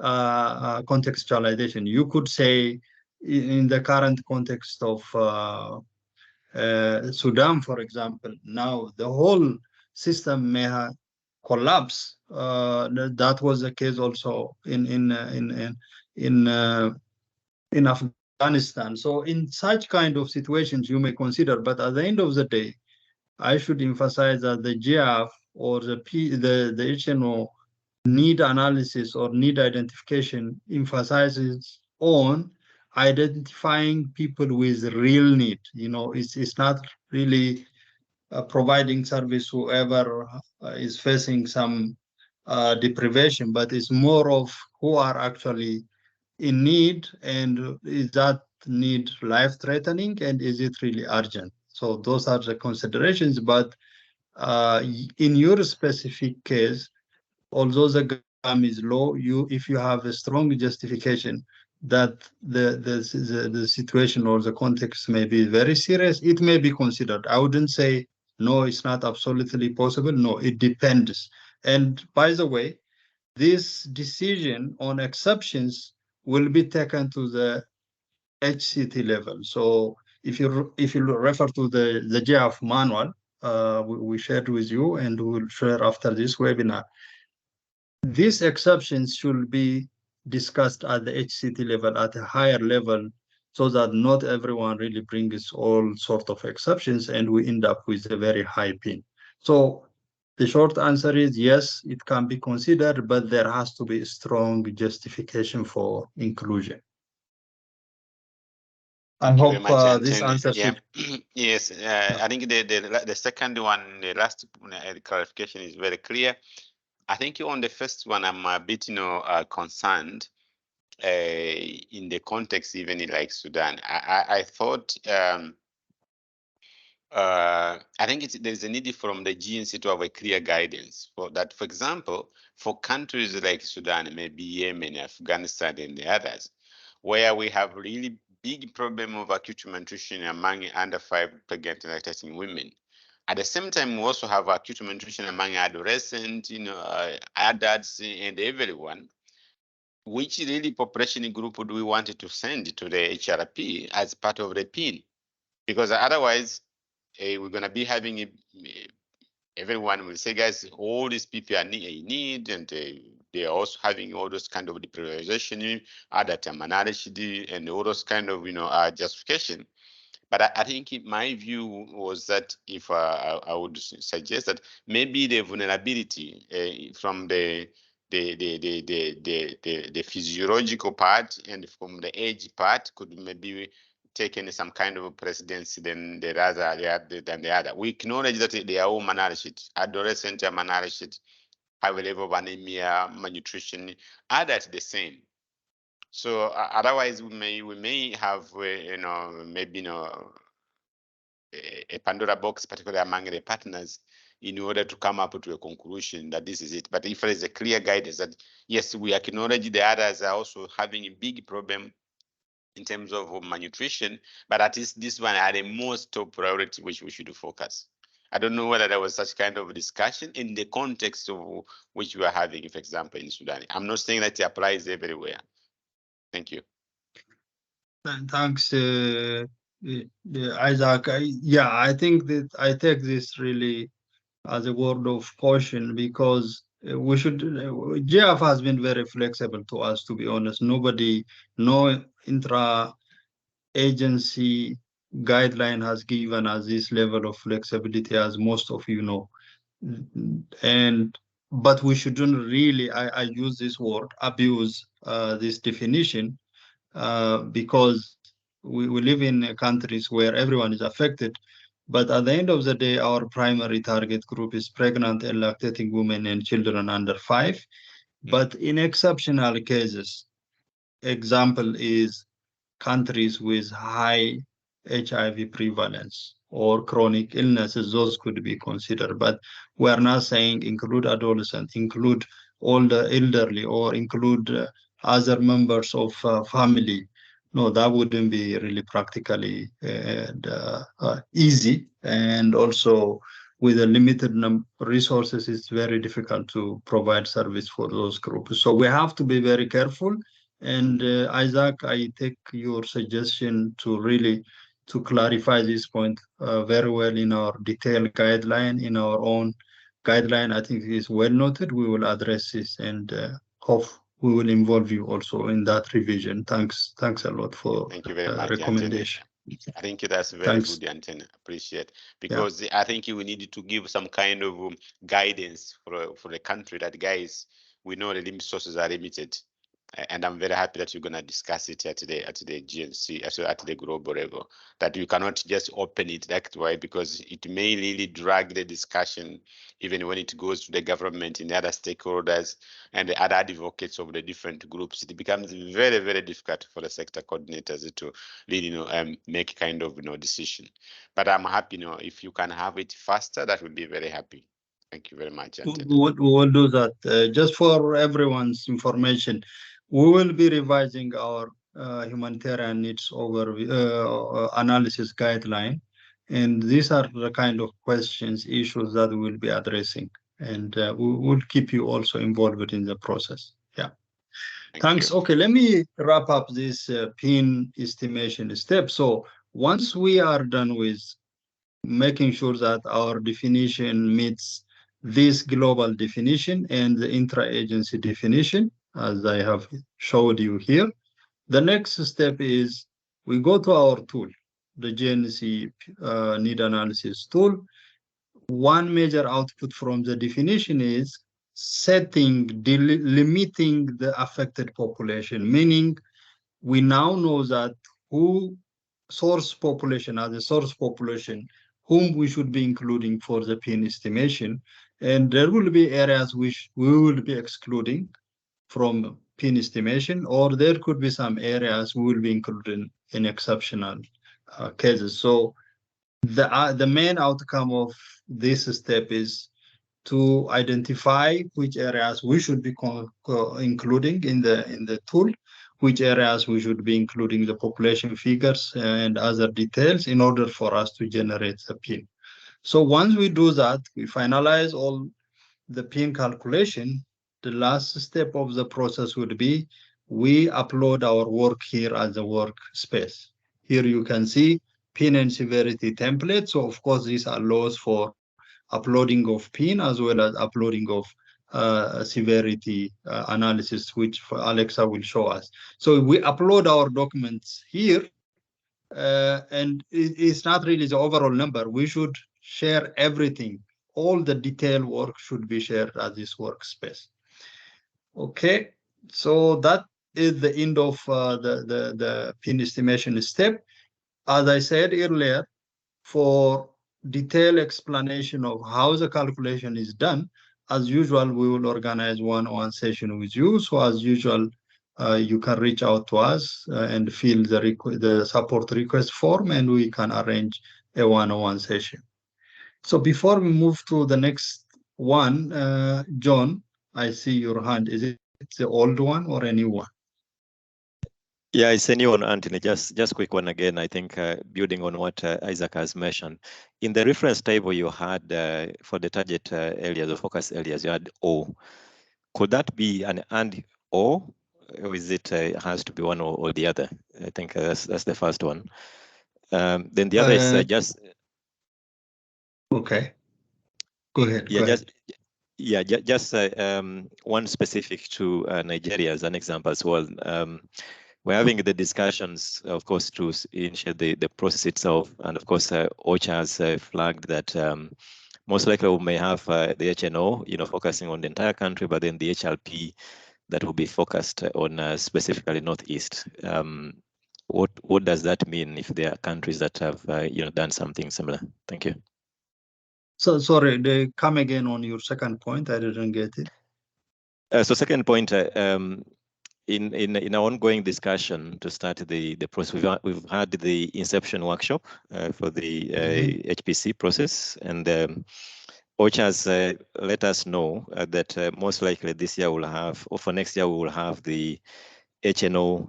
contextualization. You could say in the current context of Sudan, for example, now the whole system may collapse. That was the case also in Afghanistan. So in such kind of situations, you may consider. But at the end of the day, I should emphasize that the GF or the HNO need analysis or need identification emphasizes on identifying people with real need. It's not really providing service whoever is facing some deprivation, but it's more of who are actually in need, and is that need life-threatening, and is it really urgent? So those are the considerations. But in your specific case, although the GAM is low, if you have a strong justification that the situation or the context may be very serious, it may be considered. I wouldn't say no, it's not absolutely possible. No, it depends. And by the way, this decision on exceptions will be taken to the HCT level. So if you refer to the GF manual we shared with you, and we will share after this webinar, these exceptions should be discussed at the HCT level, at a higher level, so that not everyone really brings all sorts of exceptions and we end up with a very high pin. So the short answer is yes, it can be considered, but there has to be a strong justification for inclusion. I hope this answers it. Yes, I think the second one, the last clarification is very clear. I think on the first one, I'm a bit, concerned in the context, even in like Sudan. I thought, I think there's a need from the GNC to have a clear guidance for that. For example, for countries like Sudan, maybe Yemen, Afghanistan, and the others, where we have really big problem of acute malnutrition among under 5 pregnant and lactating women. At the same time, we also have acute malnutrition among adolescents, adults, and everyone. Which really population group do we want to send to the HRP as part of the PIN? Because otherwise, we're going to be having everyone will say, guys, all these people are in need, and they are also having all those kind of deprioritization, other terminology, and all those kind of justification. But I think my view was that if I would suggest that maybe the vulnerability from the physiological part and from the age part could maybe taken some kind of precedence than the other. We acknowledge that they are all malnourished. Adolescents are malnourished, high level of anemia, malnutrition, adults the same. So otherwise, we may have maybe a Pandora box, particularly among the partners, in order to come up to a conclusion that this is it. But if there is a clear guidance that, yes, we acknowledge the others are also having a big problem in terms of malnutrition, but at least this one are the most top priority which we should focus. I don't know whether there was such kind of discussion in the context of which we are having, for example, in Sudan. I'm not saying that it applies everywhere. Thank you. Thanks, Isaac. I think that I take this really as a word of caution, because we should, GF has been very flexible to us, to be honest. No intra-agency guideline has given us this level of flexibility, as most of you know. But we shouldn't really, I use this word, abuse this definition, because we live in countries where everyone is affected. But at the end of the day, our primary target group is pregnant and lactating women and children under 5. But in exceptional cases, example is countries with high HIV prevalence or chronic illnesses, those could be considered. But we're not saying include adolescents, include all the elderly, or include other members of family. No, that wouldn't be really practically easy. And also, with a limited resources, it's very difficult to provide service for those groups. So we have to be very careful. And Isaac, I take your suggestion to clarify this point very well in our detailed guideline, in our own guideline. I think it is well noted. We will address this, and hope we will involve you also in that revision. Thanks a lot for Thank you very much, recommendation. I think that's very good, Anthony. Appreciate, because I think we need to give some kind of guidance for the country that, guys, we know the resources are limited. And I'm very happy that you're going to discuss it at the GNC, at the global level, that you cannot just open it that way, because it may really drag the discussion, even when it goes to the government and the other stakeholders and the other advocates of the different groups. It becomes very, very difficult for the sector coordinators to really, make kind of, decision. But I'm happy, if you can have it faster, that would be very happy. Thank you very much, Anthony. We will do that. Just for everyone's information, we will be revising our humanitarian needs analysis guideline. And these are the kind of questions, issues that we will be addressing. And we will keep you also involved in the process. Yeah. Thanks. You. Okay, let me wrap up this PIN estimation step. So once we are done with making sure that our definition meets this global definition and the intra-agency definition, as I have showed you here, the next step is we go to our tool, the GNC need analysis tool. One major output from the definition is limiting the affected population, meaning we now know that source population, as a source population, whom we should be including for the PIN estimation. And there will be areas which we will be excluding from PIN estimation, or there could be some areas we will be including in exceptional cases. So the main outcome of this step is to identify which areas we should be including in the tool, which areas we should be including the population figures and other details in order for us to generate the PIN. So once we do that, we finalize all the PIN calculation. The last step of the process would be we upload our work here as a workspace. Here you can see PIN and severity template. So of course, these allows for uploading of PIN as well as uploading of severity analysis, which Alexa will show us. So we upload our documents here, and it's not really the overall number. We should share everything. All the detailed work should be shared at this workspace. Okay, so that is the end of the PIN estimation step. As I said earlier, for detailed explanation of how the calculation is done, as usual, we will organize one-on-one session with you. So as usual, you can reach out to us and fill the support request form, and we can arrange a one-on-one session. So before we move to the next one, John, I see your hand. Is it the old one or a new one? Yeah, it's a new one, Anthony. Just quick one again. I think building on what Isaac has mentioned. In the reference table you had for the target areas or focus areas, you had O. Could that be an and or is it has to be one or the other? I think that's the first one. Then the other is just. Okay. Go ahead. Yeah, go ahead. just one specific to Nigeria as an example as well. We're having the discussions, of course, to initiate the process itself. And of course, OCHA has flagged that most likely we may have the HNO, focusing on the entire country, but then the HLP that will be focused on specifically Northeast. What does that mean if there are countries that have, done something similar? Thank you. So sorry, they come again on your second point. I didn't get it. So second point, in our ongoing discussion to start the process, we've had the inception workshop for the HPC process, and OCHA has let us know that most likely this year we'll have, or for next year we will have the HNO,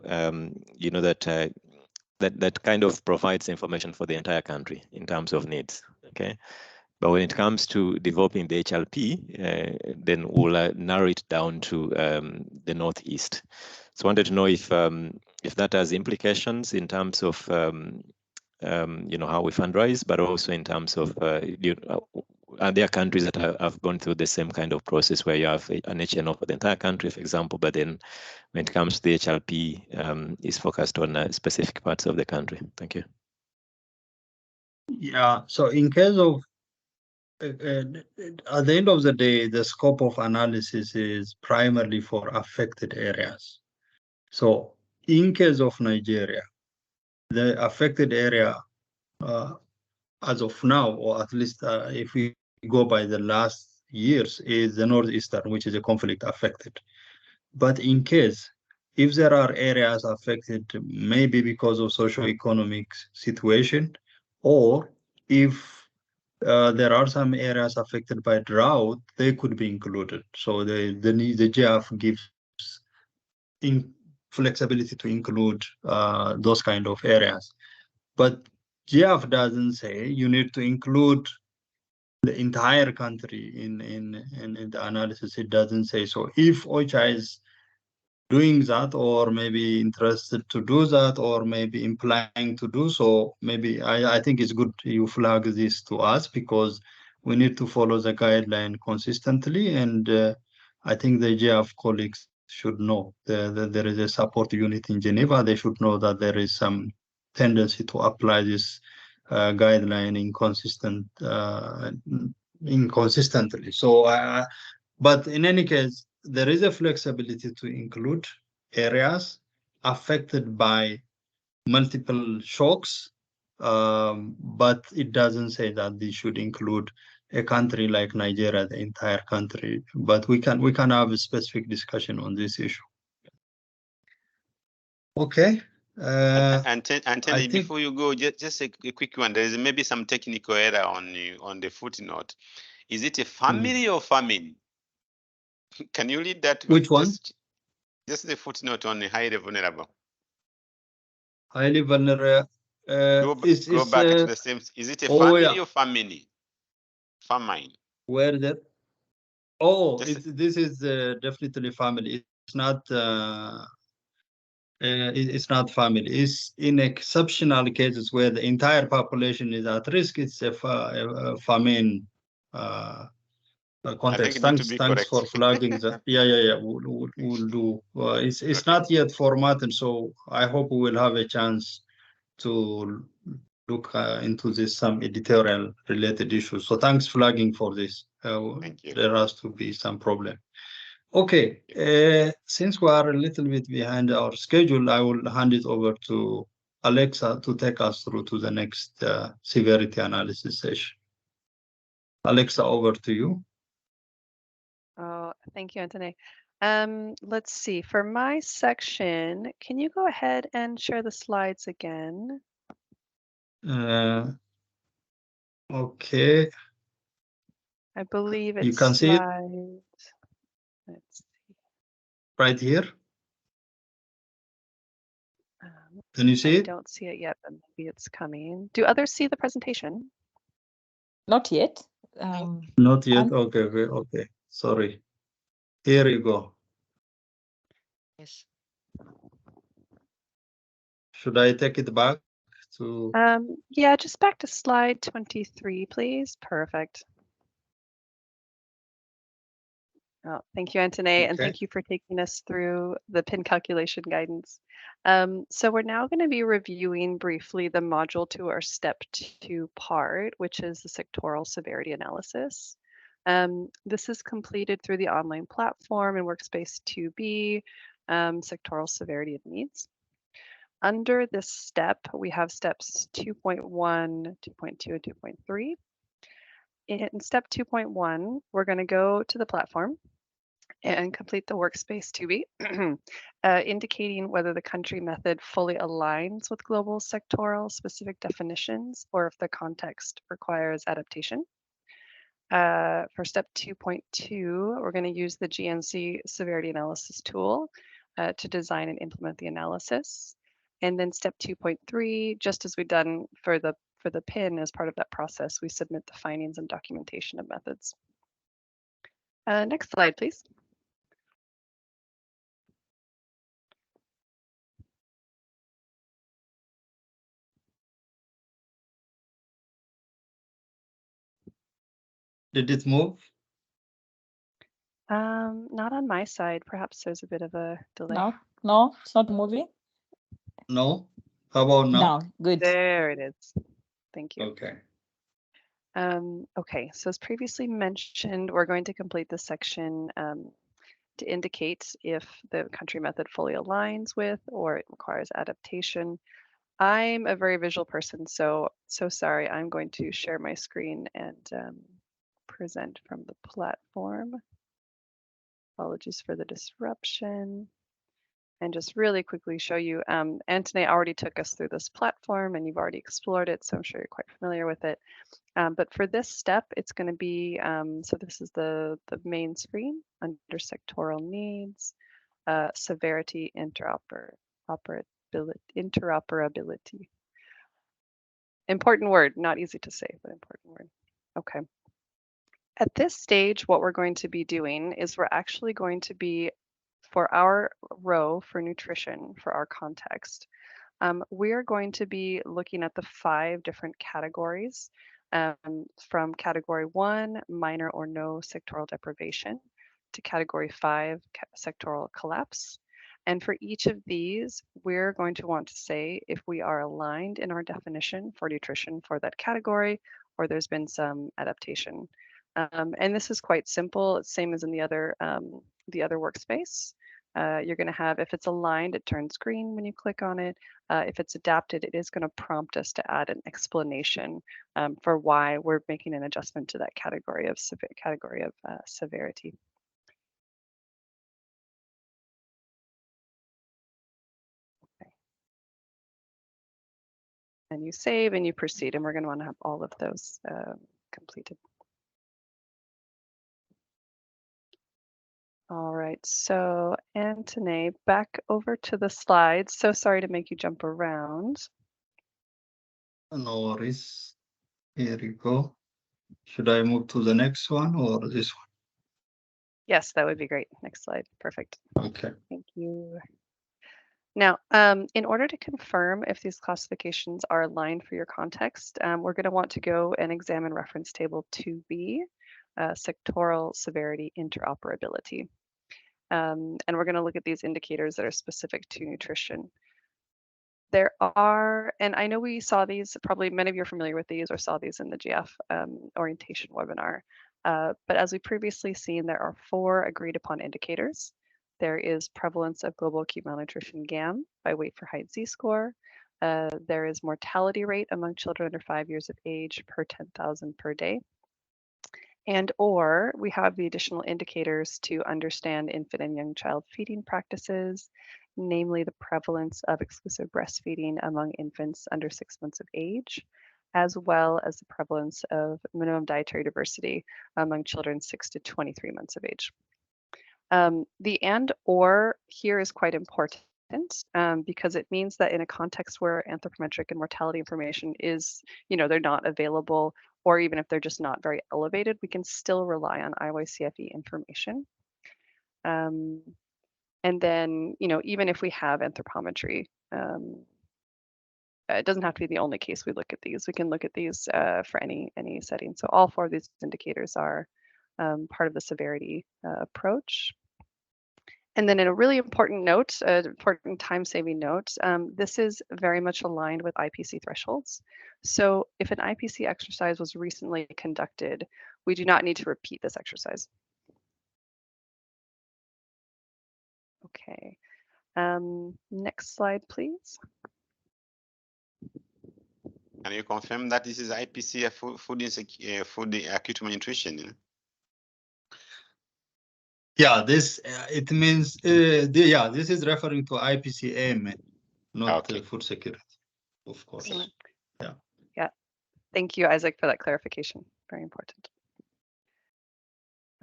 that kind of provides information for the entire country in terms of needs. Okay. But when it comes to developing the HLP, then we'll narrow it down to the Northeast. So I wanted to know if that has implications in terms of how we fundraise, but also in terms of are there countries that have gone through the same kind of process where you have an HNO for the entire country, for example, but then when it comes to the HLP, is focused on specific parts of the country. Thank you. Yeah. So in case of at the end of the day, the scope of analysis is primarily for affected areas. So in case of Nigeria, the affected area as of now, or at least if we go by the last years, is the Northeastern, which is a conflict affected. But in case, if there are areas affected, maybe because of socio-economic situation, or if there are some areas affected by drought, they could be included. So the GF gives flexibility to include those kind of areas. But GF doesn't say you need to include the entire country in the analysis. It doesn't say so. If OCHA is doing that, or maybe interested to do that, or maybe implying to do so, maybe I think it's good you flag this to us, because we need to follow the guideline consistently. And I think the GF colleagues should know there is a support unit in Geneva. They should know that there is some tendency to apply this guideline inconsistently. So, but in any case, there is a flexibility to include areas affected by multiple shocks, but it doesn't say that they should include a country like Nigeria, the entire country. But we can have a specific discussion on this issue. Okay. Anthony, before you go, just a quick one. There is maybe some technical error on the footnote. Is it a family or famine? Can you read that? Which one? Just the footnote on the highly vulnerable. Highly vulnerable. Go back to the same. Is it a family or family? Famine. Where that? Oh, this is definitely family. It's not. It's not family. It's in exceptional cases where the entire population is at risk. It's a famine context. Thanks for flagging that. Yeah. We'll do. It's not yet formatted, so I hope we will have a chance to look into this, some editorial related issues. So thanks flagging for this. Thank you. There has to be some problem. Okay, since we are a little bit behind our schedule, I will hand it over to Alexa to take us through to the next severity analysis session. Alexa, over to you. Oh, thank you, Anthony. Let's see, for my section, can you go ahead and share the slides again? Okay. I believe it's You can see it slide. Let's see. right here. Can you see I it? don't see it yet, but maybe it's coming. Do others see the presentation? Not yet. Not yet. And Okay. Sorry. Here you go. Yes. Should I take it back to? Yeah, just back to slide 23, please. Perfect. Oh, thank you, Antoine, and Okay. thank you for taking us through the PIN calculation guidance. So we're now going to be reviewing briefly the module to our step 2 part, which is the sectoral severity analysis. This is completed through the online platform in Workspace 2B, sectoral severity of needs. Under this step, we have steps 2.1, 2.2, and 2.3. In step 2.1, we're going to go to the platform and complete the workspace 2B, indicating whether the country method fully aligns with global sectoral specific definitions or if the context requires adaptation. For step 2.2, we're going to use the GNC severity analysis tool to design and implement the analysis. And then step 2.3, just as we've done for the PIN as part of that process, we submit the findings and documentation of methods. Next slide, please. Did it move? Not on my side. Perhaps there's a bit of a delay. no, it's not moving. No. How about now? Now, good. There it is. Thank you. Okay. Okay, so as previously mentioned, we're going to complete this section to indicate if the country method fully aligns with or it requires adaptation. I'm a very visual person, so sorry. I'm going to share my screen and present from the platform. Apologies for the disruption. And just really quickly show you, Antoine already took us through this platform and you've already explored it, so I'm sure you're quite familiar with it. But for this step, it's going to be, so this is the main screen under sectoral needs, severity, interoperability. Important word, not easy to say, but important word. Okay. At this stage, what we're going to be doing is we're actually going to be, for our row for nutrition, for our context, we're going to be looking at the 5 different categories from category 1, minor or no sectoral deprivation, to category 5, sectoral collapse. And for each of these, we're going to want to say if we are aligned in our definition for nutrition for that category, or there's been some adaptation. And this is quite simple. It's same as in the other workspace. You're going to have, if it's aligned, it turns green when you click on it. If it's adapted, it is going to prompt us to add an explanation for why we're making an adjustment to that category of severity. Okay. And you save and you proceed, and we're going to want to have all of those completed. All right, so Antoine, back over to the slides. So sorry to make you jump around. No worries. Here you go. Should I move to the next one or this one? Yes, that would be great. Next slide. Perfect. Okay. Thank you. Now, in order to confirm if these classifications are aligned for your context, we're going to want to go and examine reference table 2B, sectoral severity interoperability. And we're going to look at these indicators that are specific to nutrition. There are, and I know we saw these, probably many of you are familiar with these or saw these in the GF orientation webinar. But as we previously seen, there are 4 agreed upon indicators. There is prevalence of global acute malnutrition GAM by weight for height Z-score. There is mortality rate among children under 5 years of age per 10,000 per day. And or we have the additional indicators to understand infant and young child feeding practices, namely the prevalence of exclusive breastfeeding among infants under 6 months of age, as well as the prevalence of minimum dietary diversity among children 6 to 23 months of age. The and or here is quite important because it means that in a context where anthropometric and mortality information is, they're not available, or even if they're just not very elevated, we can still rely on IYCFE information. And then, even if we have anthropometry, it doesn't have to be the only case we look at these. We can look at these for any setting. So all 4 of these indicators are part of the severity approach. And then in a really important note, important time-saving note, this is very much aligned with IPC thresholds. So if an IPC exercise was recently conducted, we do not need to repeat this exercise. Okay, next slide, please. Can you confirm that this is IPC, food acute malnutrition? Yeah, this it means this is referring to IPCA, not food security, of course. Yeah. Thank you, Isaac, for that clarification. Very important.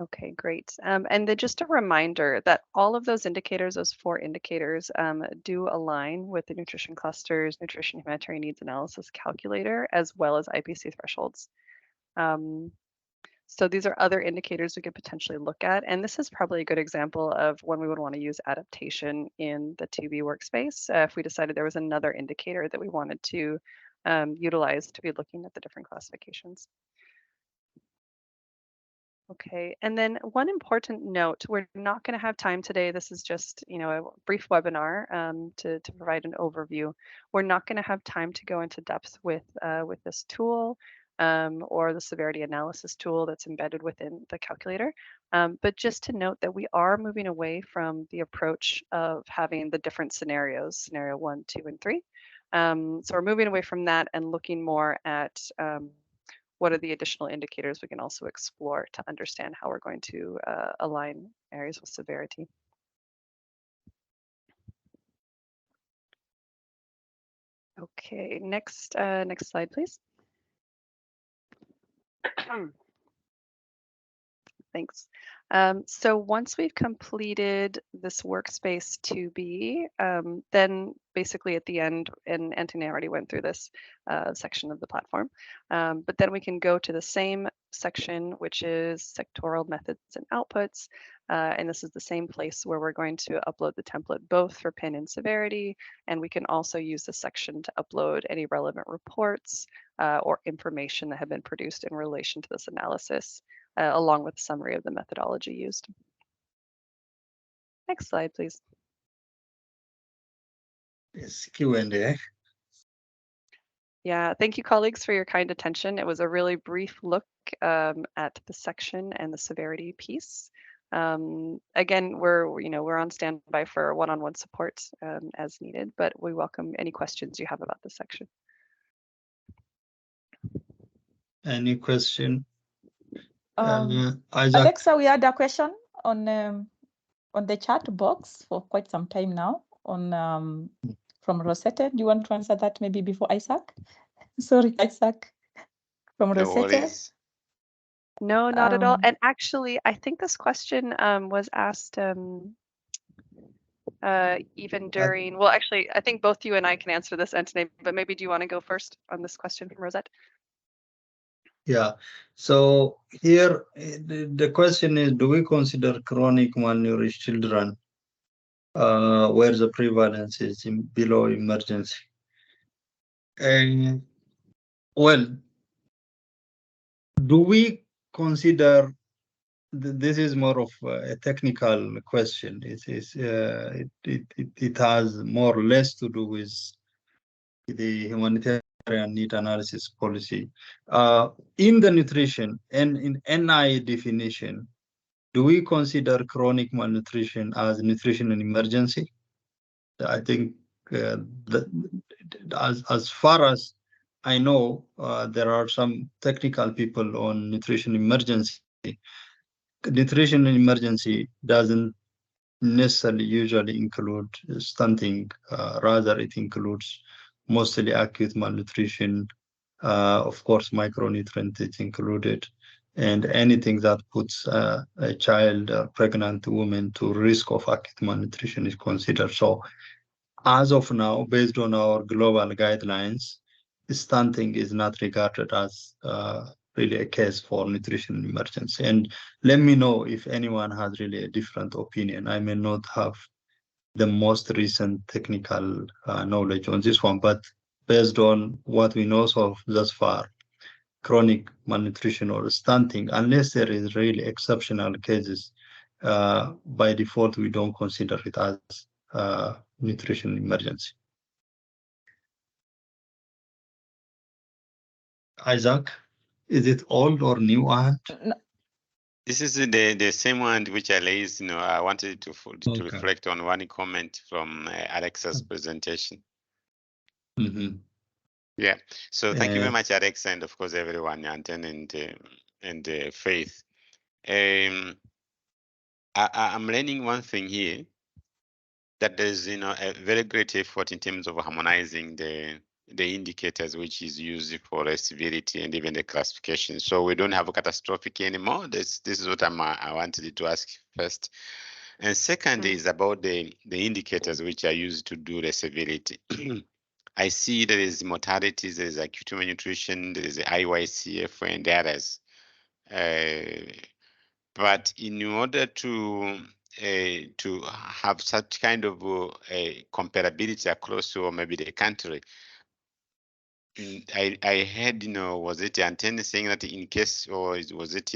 Okay, great. And then just a reminder that all of those indicators, those 4 indicators, do align with the Nutrition Cluster's Nutrition Humanitarian Needs Analysis Calculator, as well as IPC thresholds. So these are other indicators we could potentially look at. And this is probably a good example of when we would want to use adaptation in the 2B workspace if we decided there was another indicator that we wanted to utilize to be looking at the different classifications. Okay, and then one important note, we're not going to have time today. This is just, a brief webinar to provide an overview. We're not going to have time to go into depth with this tool or the severity analysis tool that's embedded within the calculator. But just to note that we are moving away from the approach of having the different scenarios, scenario 1, 2, and 3. So we're moving away from that and looking more at what are the additional indicators we can also explore to understand how we're going to align areas with severity. Okay, next slide, please. Thanks. So once we've completed this workspace 2B, then basically at the end, and Anthony already went through this section of the platform, but then we can go to the same section, which is sectoral methods and outputs. And this is the same place where we're going to upload the template both for PIN and severity, and we can also use this section to upload any relevant reports or information that have been produced in relation to this analysis. Along with a summary of the methodology used. Next slide, please. Yes, Q&A. Yeah, thank you, colleagues, for your kind attention. It was a really brief look at the section and the severity piece. Again, we're on standby for one-on-one support as needed, but we welcome any questions you have about this section. Any question? Isaac? Alexa, we had a question on the chat box for quite some time now from Rosetta. Do you want to answer that maybe before Isaac? Sorry, Isaac, from Rosetta. No, not at all. And actually, I think this question was asked even during, well, actually, I think both you and I can answer this, Anthony, but maybe do you want to go first on this question from Rosette? Yeah, so here the question is, do we consider chronic malnourished children where the prevalence is below emergency? Well, do we consider, this is more of a technical question. It has more or less to do with the humanitarian need analysis policy. In the nutrition and in NI definition, do we consider chronic malnutrition as nutrition and emergency? I think as far as I know, there are some technical people on nutrition emergency. Nutrition and emergency doesn't necessarily usually include stunting. Rather, it includes mostly acute malnutrition, Of course, micronutrient is included, and anything that puts a child, a pregnant woman, to risk of acute malnutrition is considered. So as of now, based on our global guidelines, stunting is not regarded as really a case for nutrition emergency. And let me know if anyone has really a different opinion. I may not have the most recent technical knowledge on this one, but based on what we know so thus far, chronic malnutrition or stunting, unless there is really exceptional cases, by default, we don't consider it as nutrition emergency. Isaac, is it old or new one? This is the same one which I raised. I wanted to Okay. reflect on one comment from Alexa's presentation. Mm-hmm. Yeah. So thank you very much, Alex, and of course everyone, Anton and Faith. I'm learning one thing here, that there's a very great effort in terms of harmonizing the indicators which is used for severity and even the classification. So we don't have a catastrophic anymore. This is what I wanted to ask first. And second is about the indicators which are used to do the severity. I see there is mortality, there is acute malnutrition, there is the IYCF and the others. But in order to have such kind of comparability across or maybe the country, I heard, was it Antenne saying that in case, or was it,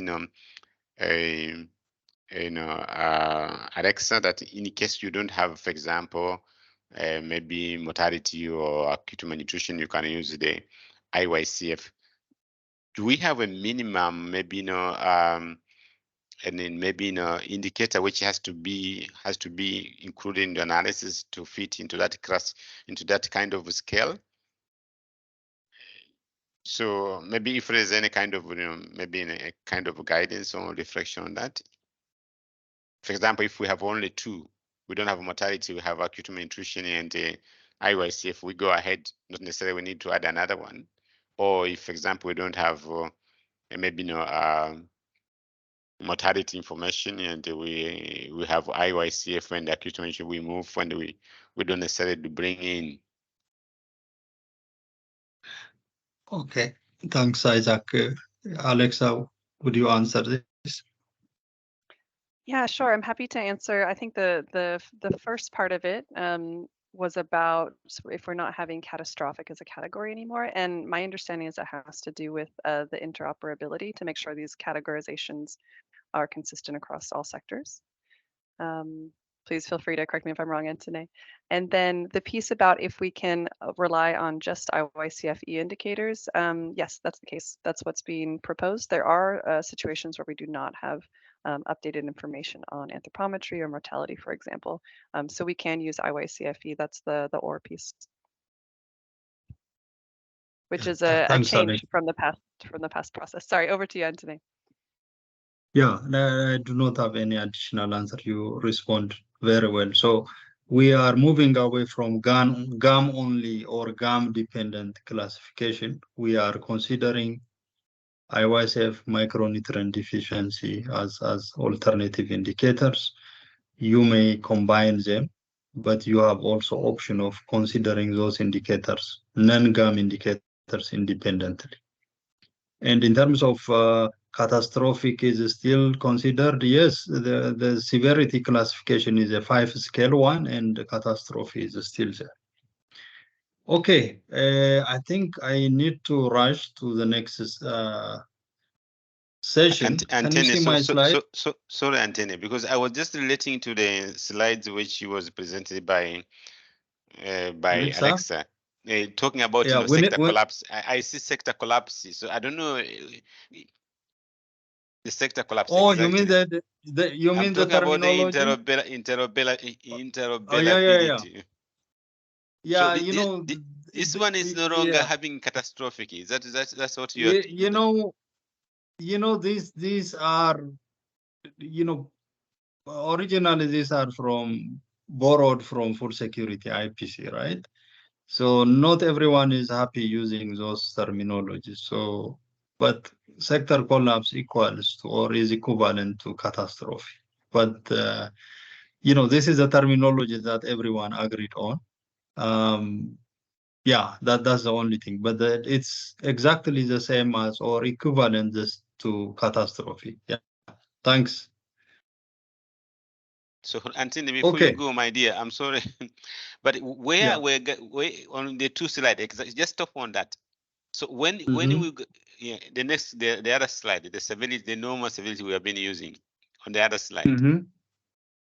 Alexa, that in case you don't have, for example, maybe mortality or acute malnutrition, you can use the IYCF. Do we have a minimum, maybe, and then maybe indicator which has to be included in the analysis to fit into that class, into that kind of scale? So maybe if there's any kind of maybe a kind of guidance or reflection on that. For example, if we have only two, we don't have mortality, we have acute malnutrition and IYCF, we go ahead, not necessarily we need to add another one. Or if, for example, we don't have maybe mortality information and we have IYCF and acute malnutrition, we move and we don't necessarily bring in. Okay, thanks, Isaac. Alexa, would you answer this? Yeah, sure. I'm happy to answer. I think the first part of it was about if we're not having catastrophic as a category anymore. And my understanding is it has to do with the interoperability to make sure these categorizations are consistent across all sectors. Please feel free to correct me if I'm wrong, Antone. And then the piece about if we can rely on just IYCFE indicators, yes, that's the case. That's what's being proposed. There are situations where we do not have updated information on anthropometry or mortality, for example. So we can use IYCFE. That's the OR piece, which is a change Alex. from the past process. Sorry, over to you, Antone. Yeah, I do not have any additional answer. You respond very well. So we are moving away from GAM only or GAM dependent classification. We are considering IYCF micronutrient deficiency as alternative indicators. You may combine them, but you have also option of considering those indicators, non-GAM indicators, independently. And in terms of catastrophic is still considered, yes, the severity classification is a 5-scale one, and the catastrophe is still there. Okay, I think I need to rush to the next session. Can you see my slide? Sorry, Antene, because I was just relating to the slides which was presented by Alexa. Talking about sector collapse. I see sector collapse, so I don't know the sector collapse. Oh, exactly. You mean the terminology? About the interoperability. Yeah, so this one is no longer having catastrophic. That's what you are. These are, originally these are borrowed from food security IPC, right? So not everyone is happy using those terminologies. So, but sector collapse equals to or is equivalent to catastrophe. But this is a terminology that everyone agreed on. Yeah, that's the only thing. But it's exactly the same as or equivalent to catastrophe. Yeah. Thanks. So, Anthony, before you go, my dear, I'm sorry, but where we're on the two slide, just stop on that. So when we go, the other slide, the civility, the normal civility we have been using on the other slide.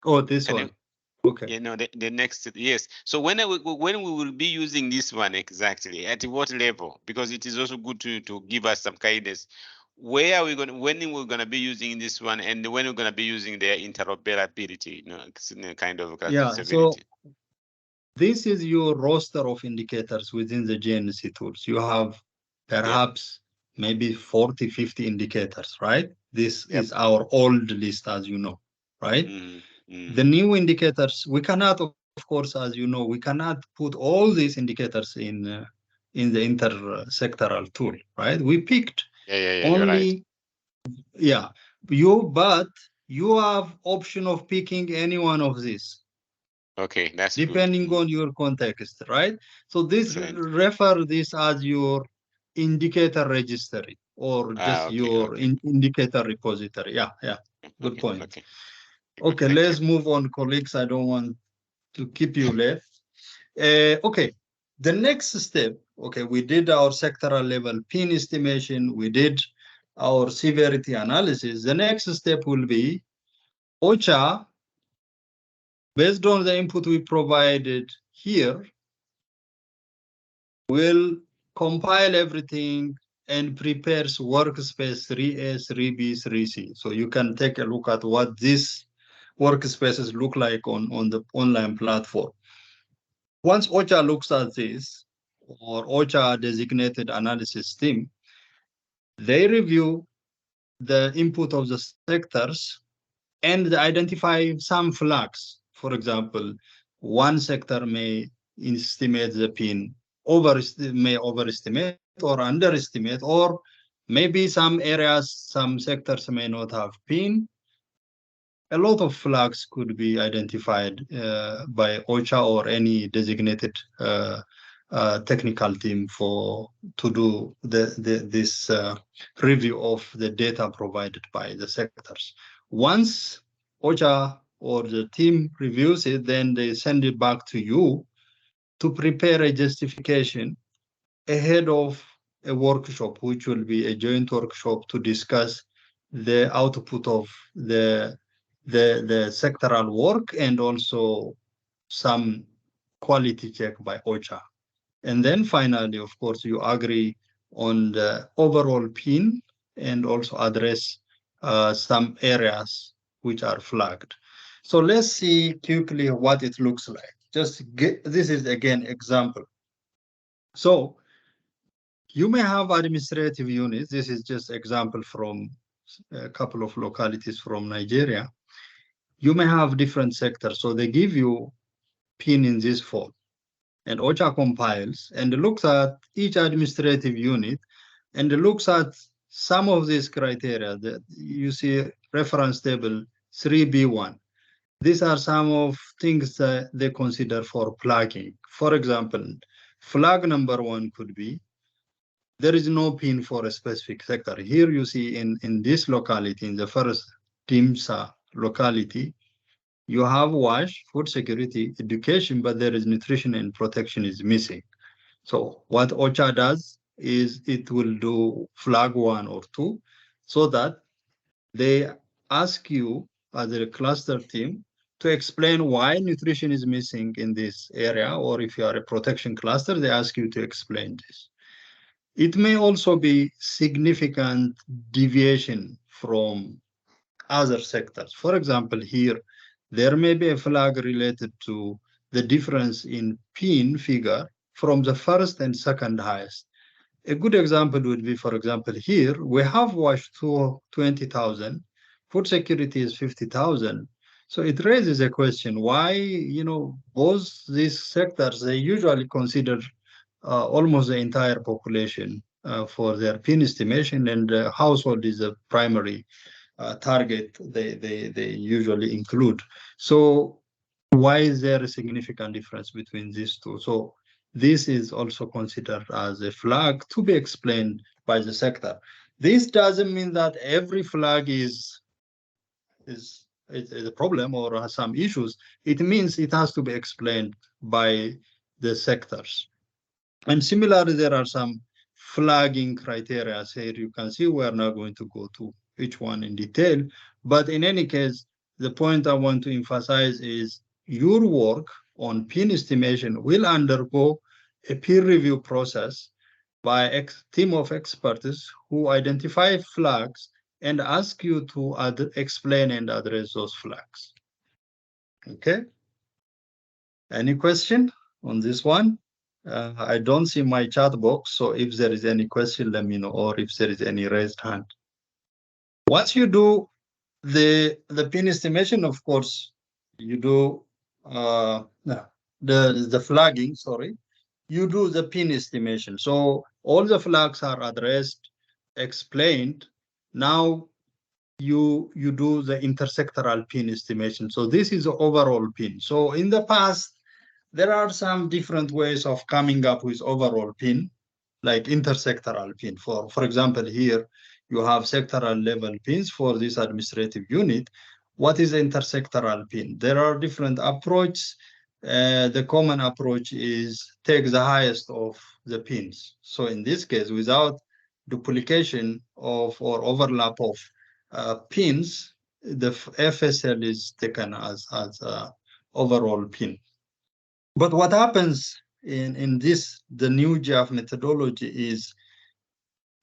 Oh, this one. Okay. The next, yes. So when we will be using this one exactly, at what level? Because it is also good to give us some guidance. Where are we going? When we're going to be using this one, and when we're going to be using their interoperability, kind of civility. So this is your roster of indicators within the GNC tools. You have perhaps maybe 40, 50 indicators, right? This is our old list, as you know, right? The new indicators, we cannot, of course, as you know, we cannot put all these indicators in the intersectoral tool, right? We picked only, but you have option of picking any one of these. Okay, that's depending on your context, right? So this refer this as your indicator registry or just your indicator repository. Yeah. Good point. Okay, let's move on, colleagues. I don't want to keep you left. Okay, the next step. Okay, we did our sectoral level PIN estimation. We did our severity analysis. The next step will be OCHA. Based on the input we provided here, will compile everything and prepares workspace 3A, 3B, 3C. So you can take a look at what these workspaces look like on the online platform. Once OCHA looks at this, or OCHA designated analysis team, they review the input of the sectors and identify some flags. For example, one sector may estimate the PIN, may overestimate or underestimate, or maybe some areas, some sectors may not have PIN. A lot of flags could be identified by OCHA or any designated technical team to do this review of the data provided by the sectors. Once OCHA or the team reviews it, then they send it back to you to prepare a justification ahead of a workshop, which will be a joint workshop to discuss the output of the sectoral work and also some quality check by OCHA. And then finally, of course, you agree on the overall PIN and also address some areas which are flagged. So let's see quickly what it looks like. This is again example. So you may have administrative units. This is just example from a couple of localities from Nigeria. You may have different sectors. So they give you PIN in this form. And OCHA compiles and looks at each administrative unit and looks at some of these criteria that you see reference table 3B1. These are some of things that they consider for flagging. For example, flag number 1 could be there is no PIN for a specific sector. Here you see in this locality, in the first TIMSA locality, you have WASH, food security, education, but there is nutrition and protection is missing. So what OCHA does is it will do flag 1 or 2 so that they ask you as a cluster team to explain why nutrition is missing in this area, or if you are a protection cluster, they ask you to explain this. It may also be significant deviation from other sectors. For example, here, there may be a flag related to the difference in PIN figure from the first and second highest. A good example would be, for example, here, we have WASH 20,000, food security is 50,000, So it raises a question, why, both these sectors, they usually consider almost the entire population for their PIN estimation, and household is the primary target they usually include. So why is there a significant difference between these two? So this is also considered as a flag to be explained by the sector. This doesn't mean that every flag is a problem or has some issues. It means it has to be explained by the sectors. And similarly, there are some flagging criteria here. You can see we are not going to go to each one in detail, but in any case, the point I want to emphasize is your work on PIN estimation will undergo a peer review process by a team of experts who identify flags and ask you to explain and address those flags. Okay? Any question on this one? I don't see my chat box, so if there is any question, let me know, or if there is any raised hand. Once you do the PIN estimation, of course, you do the flagging, sorry, you do the PIN estimation. So all the flags are addressed, explained. Now you do the intersectoral PIN estimation. So this is the overall PIN. So in the past, there are some different ways of coming up with overall PIN, like intersectoral PIN. For example, here you have sectoral level PINs for this administrative unit. What is intersectoral PIN? There are different approaches. The common approach is take the highest of the pins. So in this case, without duplication of or overlap of pins, the FSL is taken as overall pin. But what happens in the new GIAF methodology is,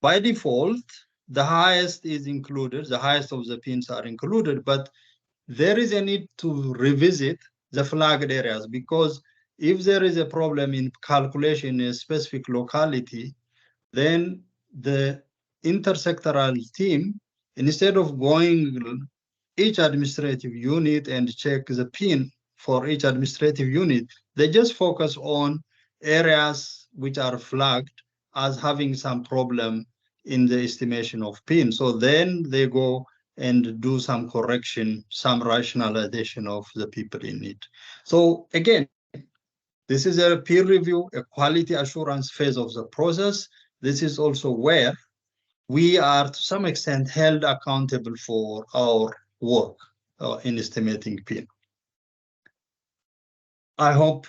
by default, the highest is included, the highest of the pins are included, but there is a need to revisit the flagged areas, because if there is a problem in calculation in a specific locality, then the intersectoral team, instead of going each administrative unit and check the PIN for each administrative unit, they just focus on areas which are flagged as having some problem in the estimation of PIN. So then they go and do some correction, some rationalization of the people in it. So again, this is a peer review, a quality assurance phase of the process. This is also where we are to some extent held accountable for our work in estimating PIN. I hope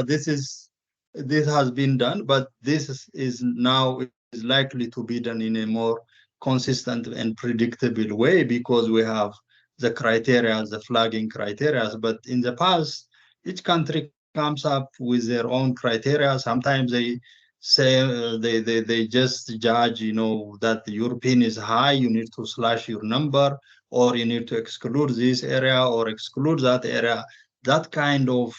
this has been done, but this is now likely to be done in a more consistent and predictable way, because we have the criteria, the flagging criteria. But in the past, each country comes up with their own criteria. Sometimes they say they just judge, that your PIN is high, you need to slash your number, or you need to exclude this area or exclude that area. That kind of,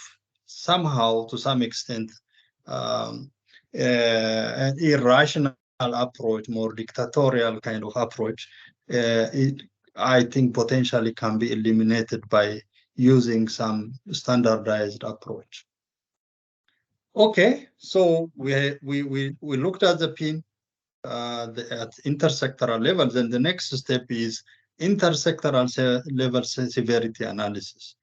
somehow, to some extent, an irrational approach, more dictatorial kind of approach, I think potentially can be eliminated by using some standardized approach. Okay, so we looked at the PIN at intersectoral level. Then the next step is intersectoral level severity analysis.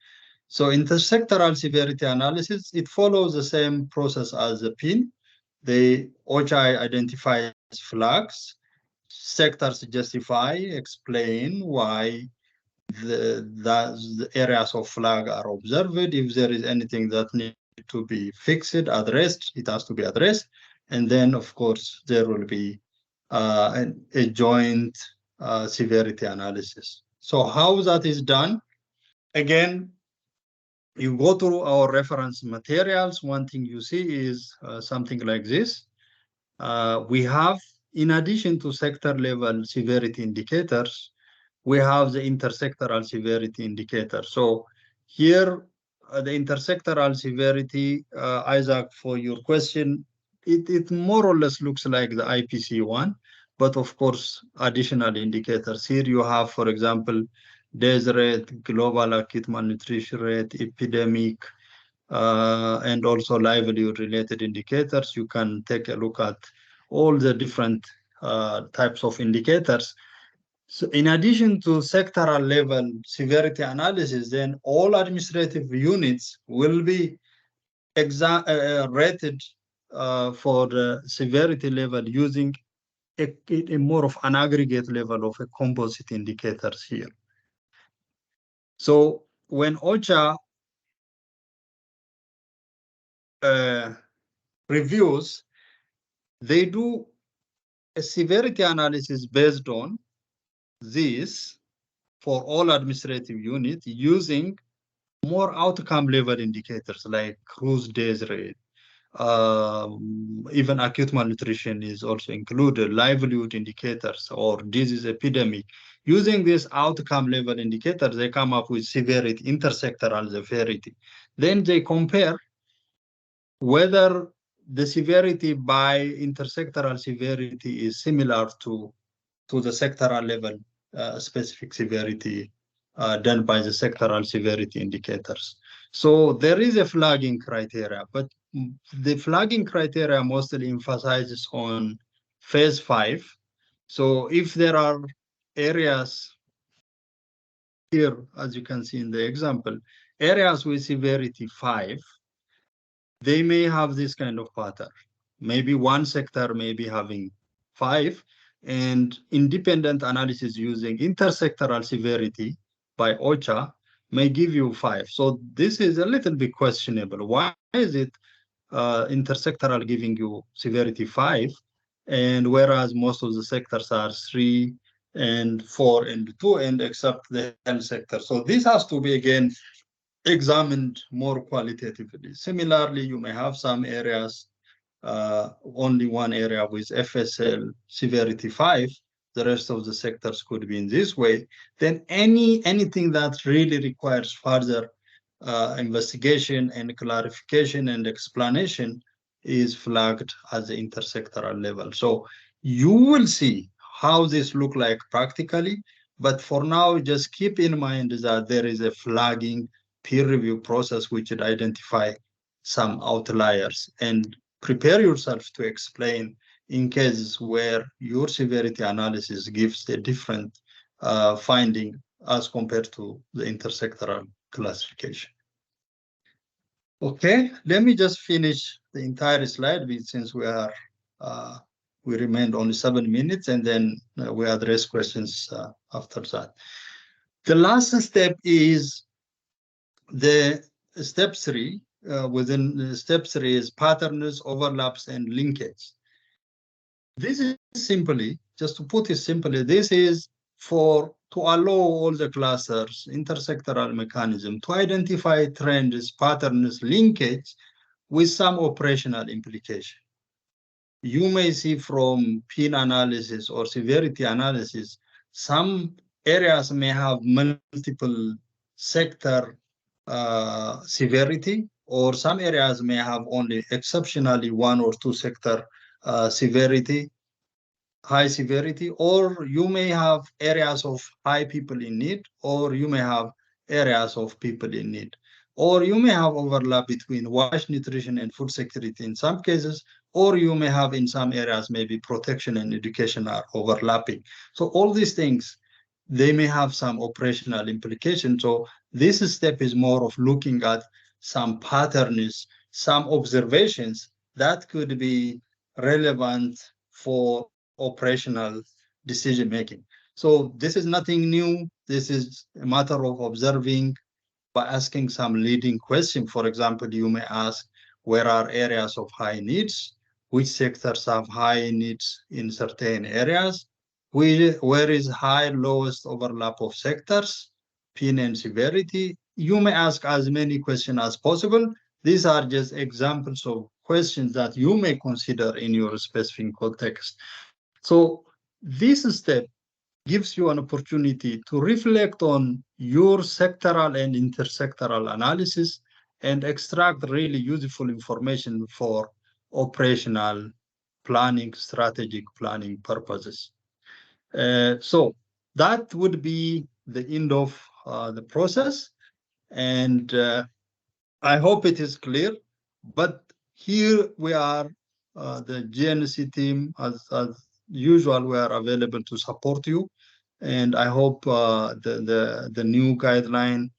So intersectoral severity analysis, it follows the same process as the PIN. The OHI identifies flags, sectors justify, explain why the areas of flag are observed. If there is anything that needs to be fixed, addressed, it has to be addressed. And then, of course, there will be a joint severity analysis. So how that is done? Again, you go through our reference materials. One thing you see is something like this. We have, in addition to sector level severity indicators, we have the intersectoral severity indicator. So here, the intersectoral severity, Isaac, for your question, it more or less looks like the IPC one, but of course, additional indicators. Here you have, for example, death rate, global acute malnutrition rate, epidemic, and also livelihood-related indicators. You can take a look at all the different types of indicators. So in addition to sectoral level severity analysis, then all administrative units will be rated for the severity level using a more of an aggregate level of a composite indicators here. So when OCHA reviews, they do a severity analysis based on this for all administrative units using more outcome level indicators like cruise days rate. Even acute malnutrition is also included, livelihood indicators or disease epidemic. Using these outcome level indicators, they come up with severity, intersectoral severity. Then they compare whether the severity by intersectoral severity is similar to the sectoral level specific severity done by the sectoral severity indicators. So there is a flagging criteria, but the flagging criteria mostly emphasizes on phase 5. So if there are areas here, as you can see in the example, areas with severity 5, they may have this kind of pattern. Maybe one sector may be having 5, and independent analysis using intersectoral severity by OCHA may give you 5. So this is a little bit questionable. Why is it intersectoral giving you severity 5, and whereas most of the sectors are 3 and 4 and 2, and except the health sector. So this has to be again examined more qualitatively. Similarly, you may have some areas, only one area with FSL severity 5, the rest of the sectors could be in this way. Then anything that really requires further investigation and clarification and explanation is flagged at the intersectoral level. So you will see how this look like practically, but for now, just keep in mind that there is a flagging peer review process which would identify some outliers, and prepare yourself to explain in cases where your severity analysis gives a different finding as compared to the intersectoral classification. Okay, let me just finish the entire slide since we remained only 7 minutes, and then we address questions after that. The last step is the step 3. Within the step 3 is patterns, overlaps, and linkage. This is simply, just to put it simply, this is to allow all the clusters, intersectoral mechanism, to identify trends, patterns, linkage with some operational implication. You may see from PIN analysis or severity analysis, some areas may have multiple sector severity, or some areas may have only exceptionally 1 or 2 sector severity, high severity, or you may have areas of high people in need, or you may have areas of people in need, or you may have overlap between WASH, nutrition, and food security in some cases, or you may have in some areas maybe protection and education are overlapping. So all these things, they may have some operational implications. So this step is more of looking at some patterns, some observations that could be relevant for operational decision making. So this is nothing new. This is a matter of observing by asking some leading question. For example, you may ask, where are areas of high needs? Which sectors have high needs in certain areas? Where is high, lowest overlap of sectors, PIN and severity? You may ask as many questions as possible. These are just examples of questions that you may consider in your specific context. So this step gives you an opportunity to reflect on your sectoral and intersectoral analysis and extract really useful information for operational planning, strategic planning purposes. So that would be the end of the process, and I hope it is clear. But here we are, the GNC team, as usual, we are available to support you, and I hope the new guideline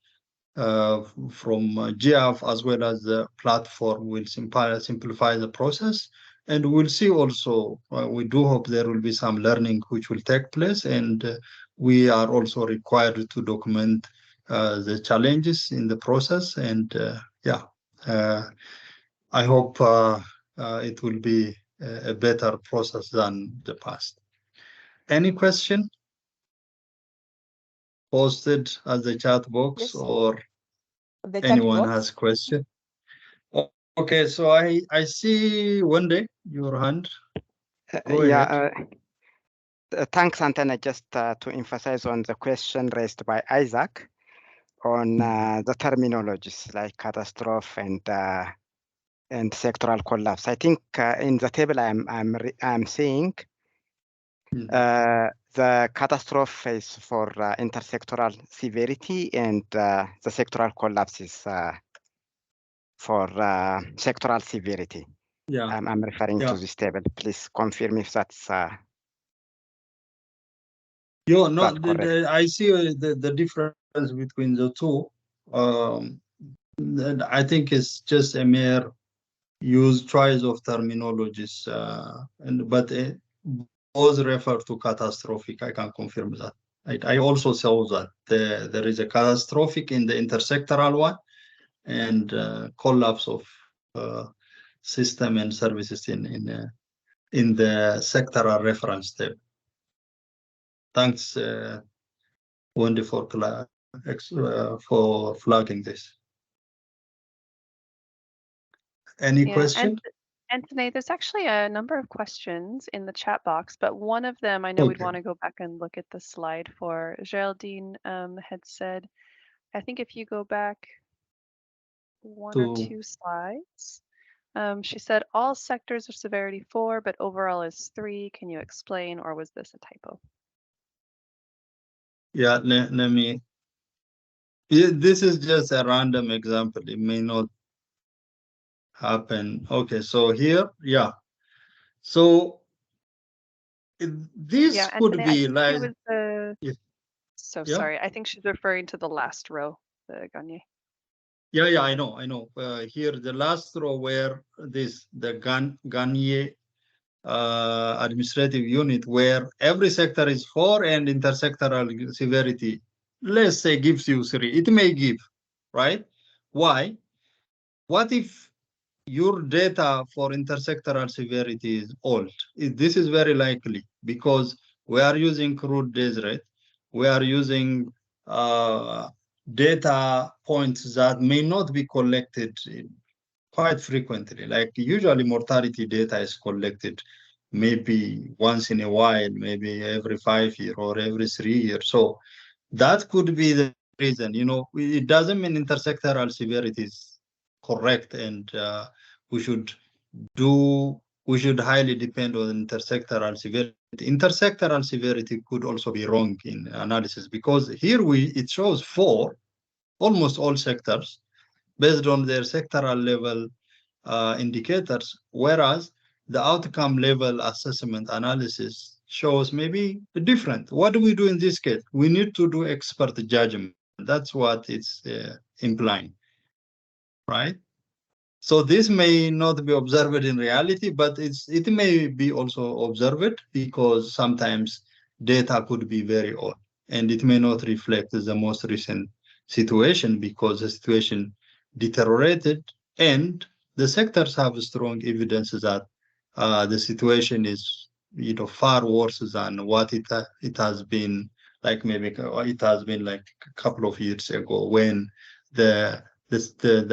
from GF as well as the platform will simplify the process. And we'll see also, we do hope there will be some learning which will take place, and we are also required to document the challenges in the process. And yeah, I hope it will be a better process than the past. Any question posted as the chat box, Yes. or The chat anyone box. has question? Okay, so I see Wendy, your hand. Go ahead. Thanks, Anthony. Just to emphasize on the question raised by Isaac on the terminologies like catastrophe and sectoral collapse. I think in the table I'm seeing the catastrophe is for intersectoral severity, and the sectoral collapse is for sectoral severity. Yeah. I'm referring to this table. Please confirm if that's I see the difference between the two. I think it's just a mere choice of terminologies, but both refer to catastrophic. I can confirm that. I also saw that there is a catastrophic in the intersectoral one, and collapse of system and services in the sectoral reference table. Thanks, Wendy, for flagging this. Any question? Anthony, there's actually a number of questions in the chat box, but one of them I know we'd want to go back and look at the slide for. Geraldine had said, I think if you go back one or two slides, she said all sectors are severity 4, but overall is 3. Can you explain, or was this a typo? Yeah, let me. This is just a random example. It may not happen. Okay, so here, yeah. So this could be like. Sorry, I think she's referring to the last row, the Gagne. Yeah, I know. Here, the last row where the Gagne administrative unit, where every sector is 4 and intersectoral severity, let's say, gives you 3. It may give, right? Why? What if your data for intersectoral severity is old? This is very likely because we are using crude days rate. We are using data points that may not be collected quite frequently. Like usually mortality data is collected maybe once in a while, maybe every 5 years or every 3 years. So that could be the reason. It doesn't mean intersectoral severity is correct, and we should highly depend on intersectoral severity. Intersectoral severity could also be wrong in analysis, because here it shows 4, almost all sectors, based on their sectoral level indicators, whereas the outcome level assessment analysis shows maybe different. What do we do in this case? We need to do expert judgment. That's what it's implying, right? So this may not be observed in reality, but it may be also observed because sometimes data could be very old and it may not reflect the most recent situation because the situation deteriorated and the sectors have strong evidence that the situation is far worse than what it has been, like maybe it has been like a couple of years ago when the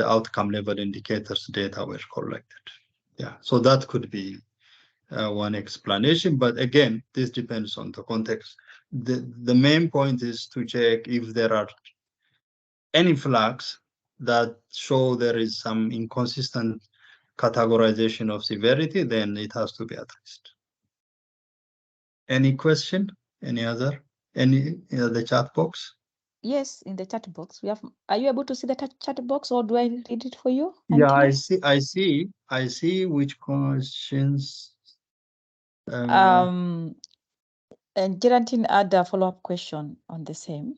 outcome level indicators data were collected. Yeah, so that could be one explanation, but again, this depends on the context. The main point is to check if there are any flags that show there is some inconsistent categorization of severity, then it has to be addressed. Any question? Any other? Any in the chat box? Yes, in the chat box. We have. Are you able to see the chat box, or do I read it for you? Yeah, Anthony? I see which questions. And Geraldine had a follow-up question on the same.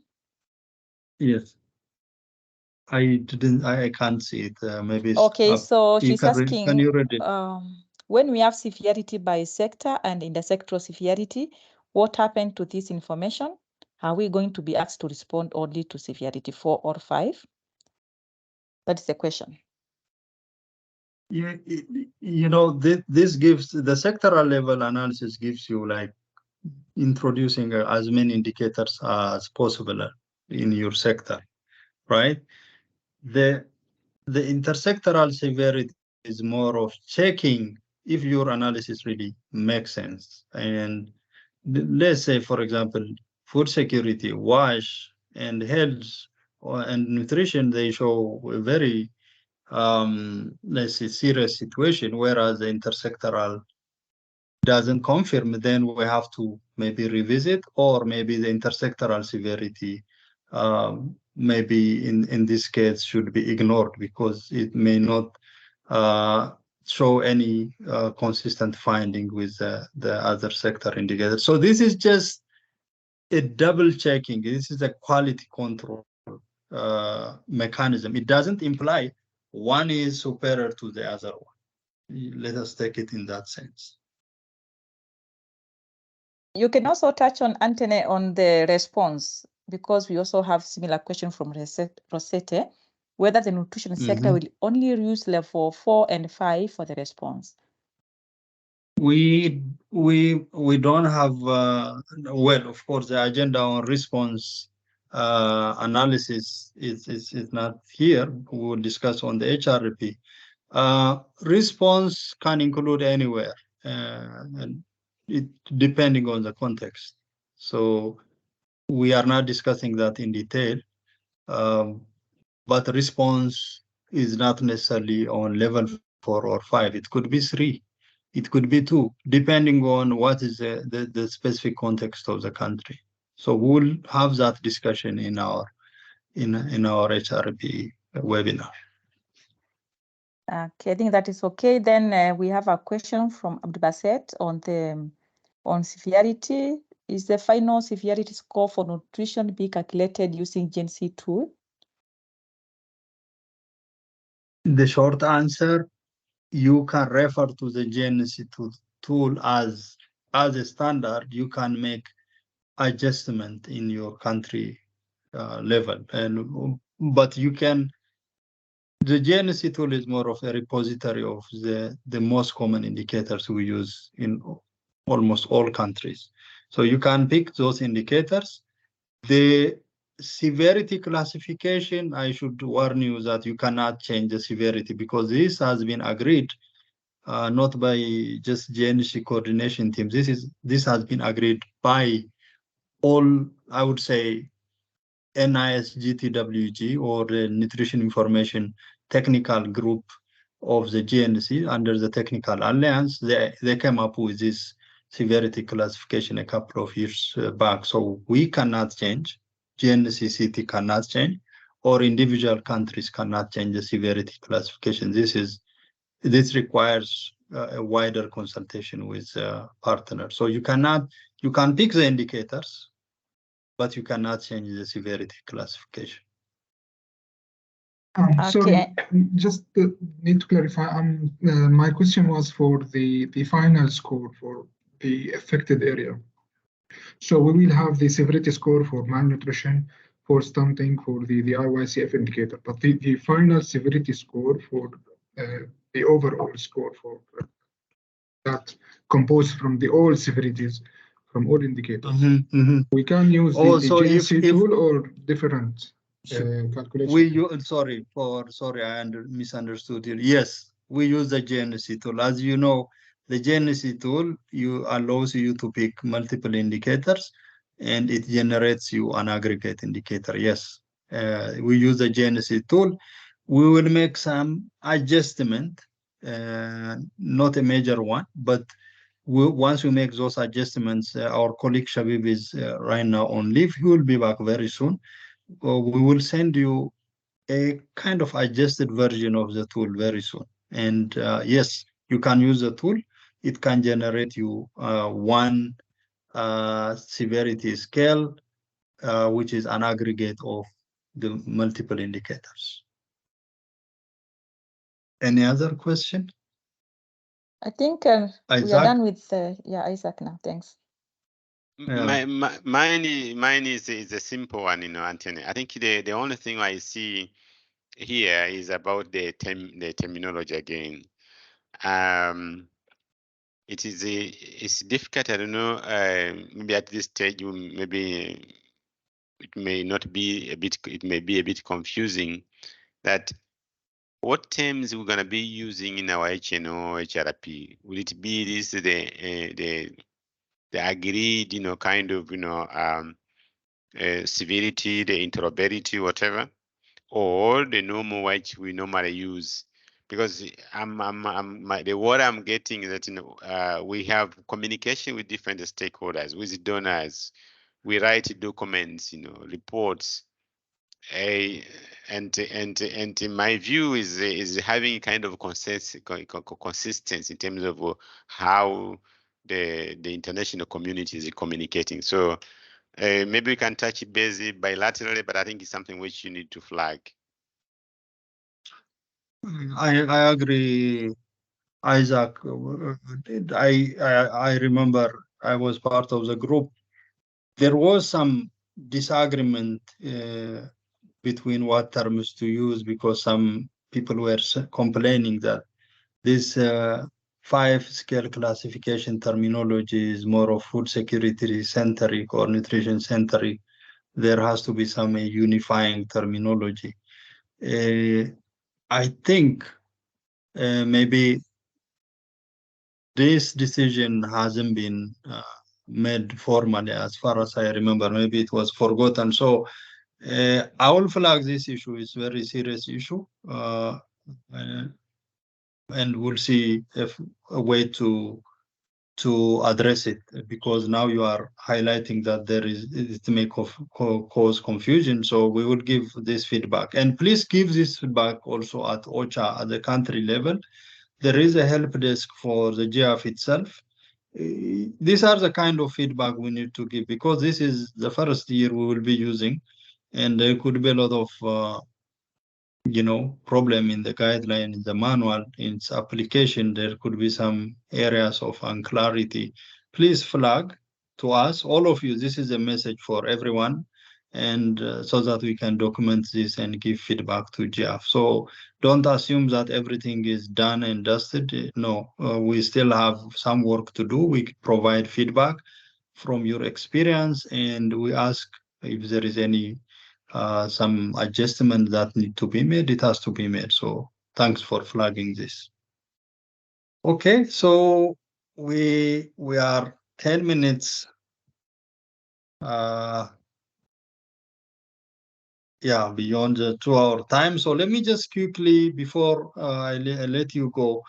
Yes. I can't see it. Maybe it's Okay, up. so You she's can asking, can you read it? when we have severity by sector and intersectoral severity, what happened to this information? Are we going to be asked to respond only to severity 4 or 5? That is the question. Yeah, you know, this gives the sectoral level analysis gives you like introducing as many indicators as possible in your sector, right? The intersectoral severity is more of checking if your analysis really makes sense. And let's say, for example, food security, WASH, and health and nutrition, they show a very, let's say, serious situation, whereas the intersectoral doesn't confirm, then we have to maybe revisit, or maybe the intersectoral severity maybe in this case should be ignored because it may not show any consistent finding with the other sector indicator. So this is just a double checking. This is a quality control mechanism. It doesn't imply one is superior to the other one. Let us take it in that sense. You can also touch on, Anthony, on the response, because we also have similar question from Rosette, whether the nutrition sector will only use level 4 and 5 for the response. We don't have well, of course, the agenda on response analysis is not here. We will discuss on the HRP. Response can include anywhere, and it depending on the context. So we are not discussing that in detail, but response is not necessarily on level 4 or 5. It could be 3. It could be 2, depending on what is the specific context of the country. So we'll have that discussion in our HRP webinar. Okay, I think that is okay. Then we have a question from Abdulbaset on severity. Is the final severity score for nutrition be calculated using GNC tool? The short answer, you can refer to the GNC tool as a standard. You can make adjustment in your country level, but you can. The GNC tool is more of a repository of the most common indicators we use in almost all countries. So you can pick those indicators. The severity classification, I should warn you that you cannot change the severity because this has been agreed not by just GNC coordination teams. This has been agreed by all, I would say, NISGTWG, or the Nutrition Information Technical Group of the GNC under the Technical Alliance. They came up with this severity classification a couple of years back. So we cannot change, GNCCT cannot change, or individual countries cannot change the severity classification. This requires a wider consultation with partners. So you can pick the indicators, but you cannot change the severity classification. Sorry, just need to clarify. My question was for the final score for the affected area. So we will have the severity score for malnutrition, for stunting, for the IYCF indicator, but the final severity score for the overall score for that composed from the all severities from all indicators. We can use the GNC tool or different calculation. Sorry, I misunderstood you. Yes, we use the GNC tool. As you know, the GNC tool allows you to pick multiple indicators, and it generates you an aggregate indicator. Yes, we use the GNC tool. We will make some adjustment, not a major one, but once we make those adjustments, our colleague Shabib is right now on leave. He will be back very soon. we will send you a kind of adjusted version of the tool very soon. And yes, you can use the tool. It can generate you one severity scale, which is an aggregate of the multiple indicators. Any other question? I think we are Isaac? done with Isaac now. Thanks. Yeah. Mine is a simple one, Anthony. I think the only thing I see here is about the terminology again. It's difficult. I don't know. Maybe at this stage, maybe it may not be a bit. It may be a bit confusing. That what terms we're gonna be using in our HNO HRP? Will it be this the agreed, kind of, severity, the interoperability, whatever, or the normal which we normally use? Because the word I'm getting is that we have communication with different stakeholders, with donors. We write documents, reports. And in my view is having kind of consistency in terms of how the international community is communicating. So maybe we can touch base bilaterally, but I think it's something which you need to flag. I agree, Isaac. I remember I was part of the group. There was some disagreement between what terms to use, because some people were complaining that this 5-scale classification terminology is more of food security centric or nutrition centric. There has to be some unifying terminology. I think maybe this decision hasn't been made formally, as far as I remember. Maybe it was forgotten. So I will flag this issue. It's a very serious issue. And we'll see if a way to address it, because now you are highlighting that it may cause confusion. So we will give this feedback, and please give this feedback also at OCHA at the country level. There is a help desk for the GF itself. These are the kind of feedback we need to give, because this is the first year we will be using, and there could be a lot of problem in the guideline, in the manual, in its application. There could be some areas of unclarity. Please flag to us, all of you. This is a message for everyone, and so that we can document this and give feedback to GF. So don't assume that everything is done and dusted. No, we still have some work to do. We provide feedback from your experience, and we ask if there is any some adjustment that need to be made. It has to be made. So thanks for flagging this. Okay, so we are 10 minutes beyond the 2-hour time. So let me just quickly, before I let you go,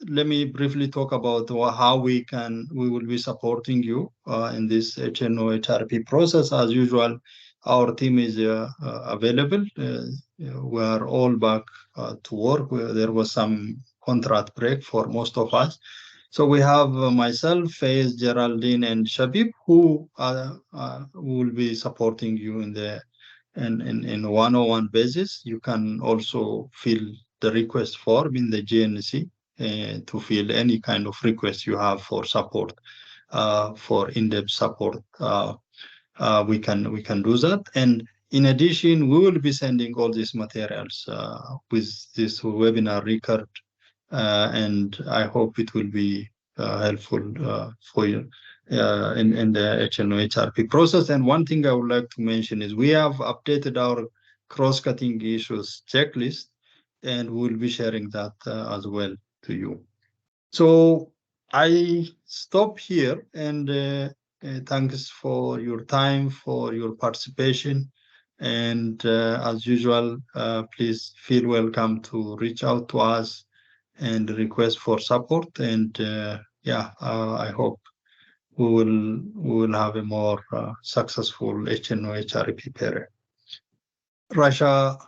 let me briefly talk about how we will be supporting you in this HNO HRP process. As usual, our team is available. We are all back to work. There was some contract break for most of us. So we have myself, Faiz, Geraldine, and Shabib, who will be supporting you in one-on-one basis. You can also fill the request form in the GNC to fill any kind of request you have for support, for in-depth support. We can do that. And in addition, we will be sending all these materials with this webinar record. And I hope it will be helpful for you in the HNO HRP process. And one thing I would like to mention is we have updated our cross-cutting issues checklist, and we'll be sharing that as well to you. So I stop here, and thanks for your time, for your participation. And as usual, please feel welcome to reach out to us and request for support. And I hope we will have a more successful HNO HRP period. Rasha,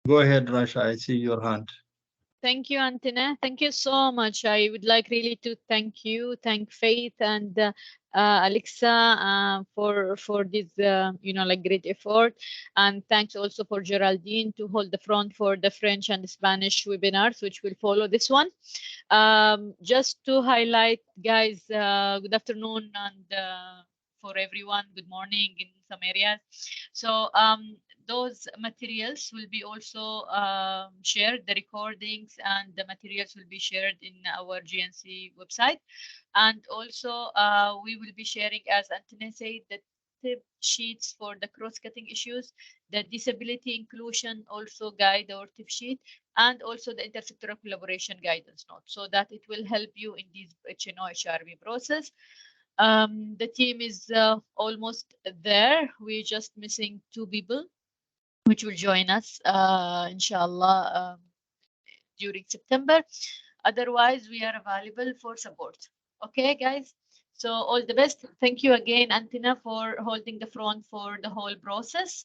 go ahead, Rasha. I see your hand. Thank you, Antene. Thank you so much. I would like really to thank you, thank Faith and Alexa for this, like great effort. And thanks also for Geraldine to hold the front for the French and Spanish webinars, which will follow this one. Just to highlight, guys, good afternoon and for everyone, good morning in some areas. So those materials will be also shared, the recordings and the materials will be shared in our GNC website. And also we will be sharing, as Antone said, the tip sheets for the cross-cutting issues, the disability inclusion also guide or tip sheet, and also the intersectoral collaboration guidance note, so that it will help you in this HNO HRB process. The team is almost there. We're just missing 2 people which will join us inshallah during September. Otherwise we are available for support. Okay guys, so all the best. Thank you again, Antina, for holding the front for the whole process.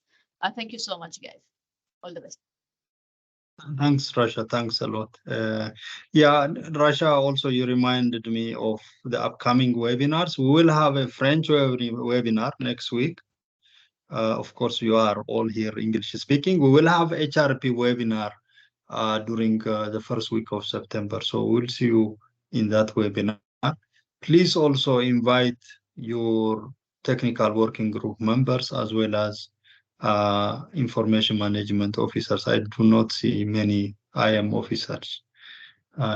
Thank you so much, guys. All the best. Thanks, Rasha. Thanks a lot. Yeah, Rasha, also you reminded me of the upcoming webinars. We will have a French webinar next week. Of course, you are all here English speaking. We will have HRP webinar during the first week of September. So we'll see you in that webinar. Please also invite your technical working group members as well as information management officers. I do not see many IM officers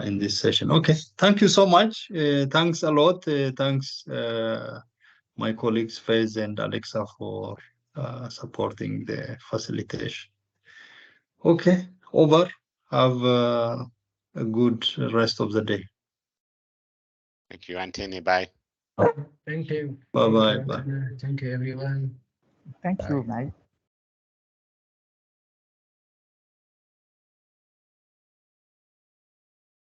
in this session. Okay, thank you so much. Thanks a lot. Thanks my colleagues Faiz and Alexa for supporting the facilitation. Okay, over. Have a good rest of the day. Thank you, Antony. Bye. Thank you. Bye-bye. Thank you, everyone. Thank Bye. you, Mike.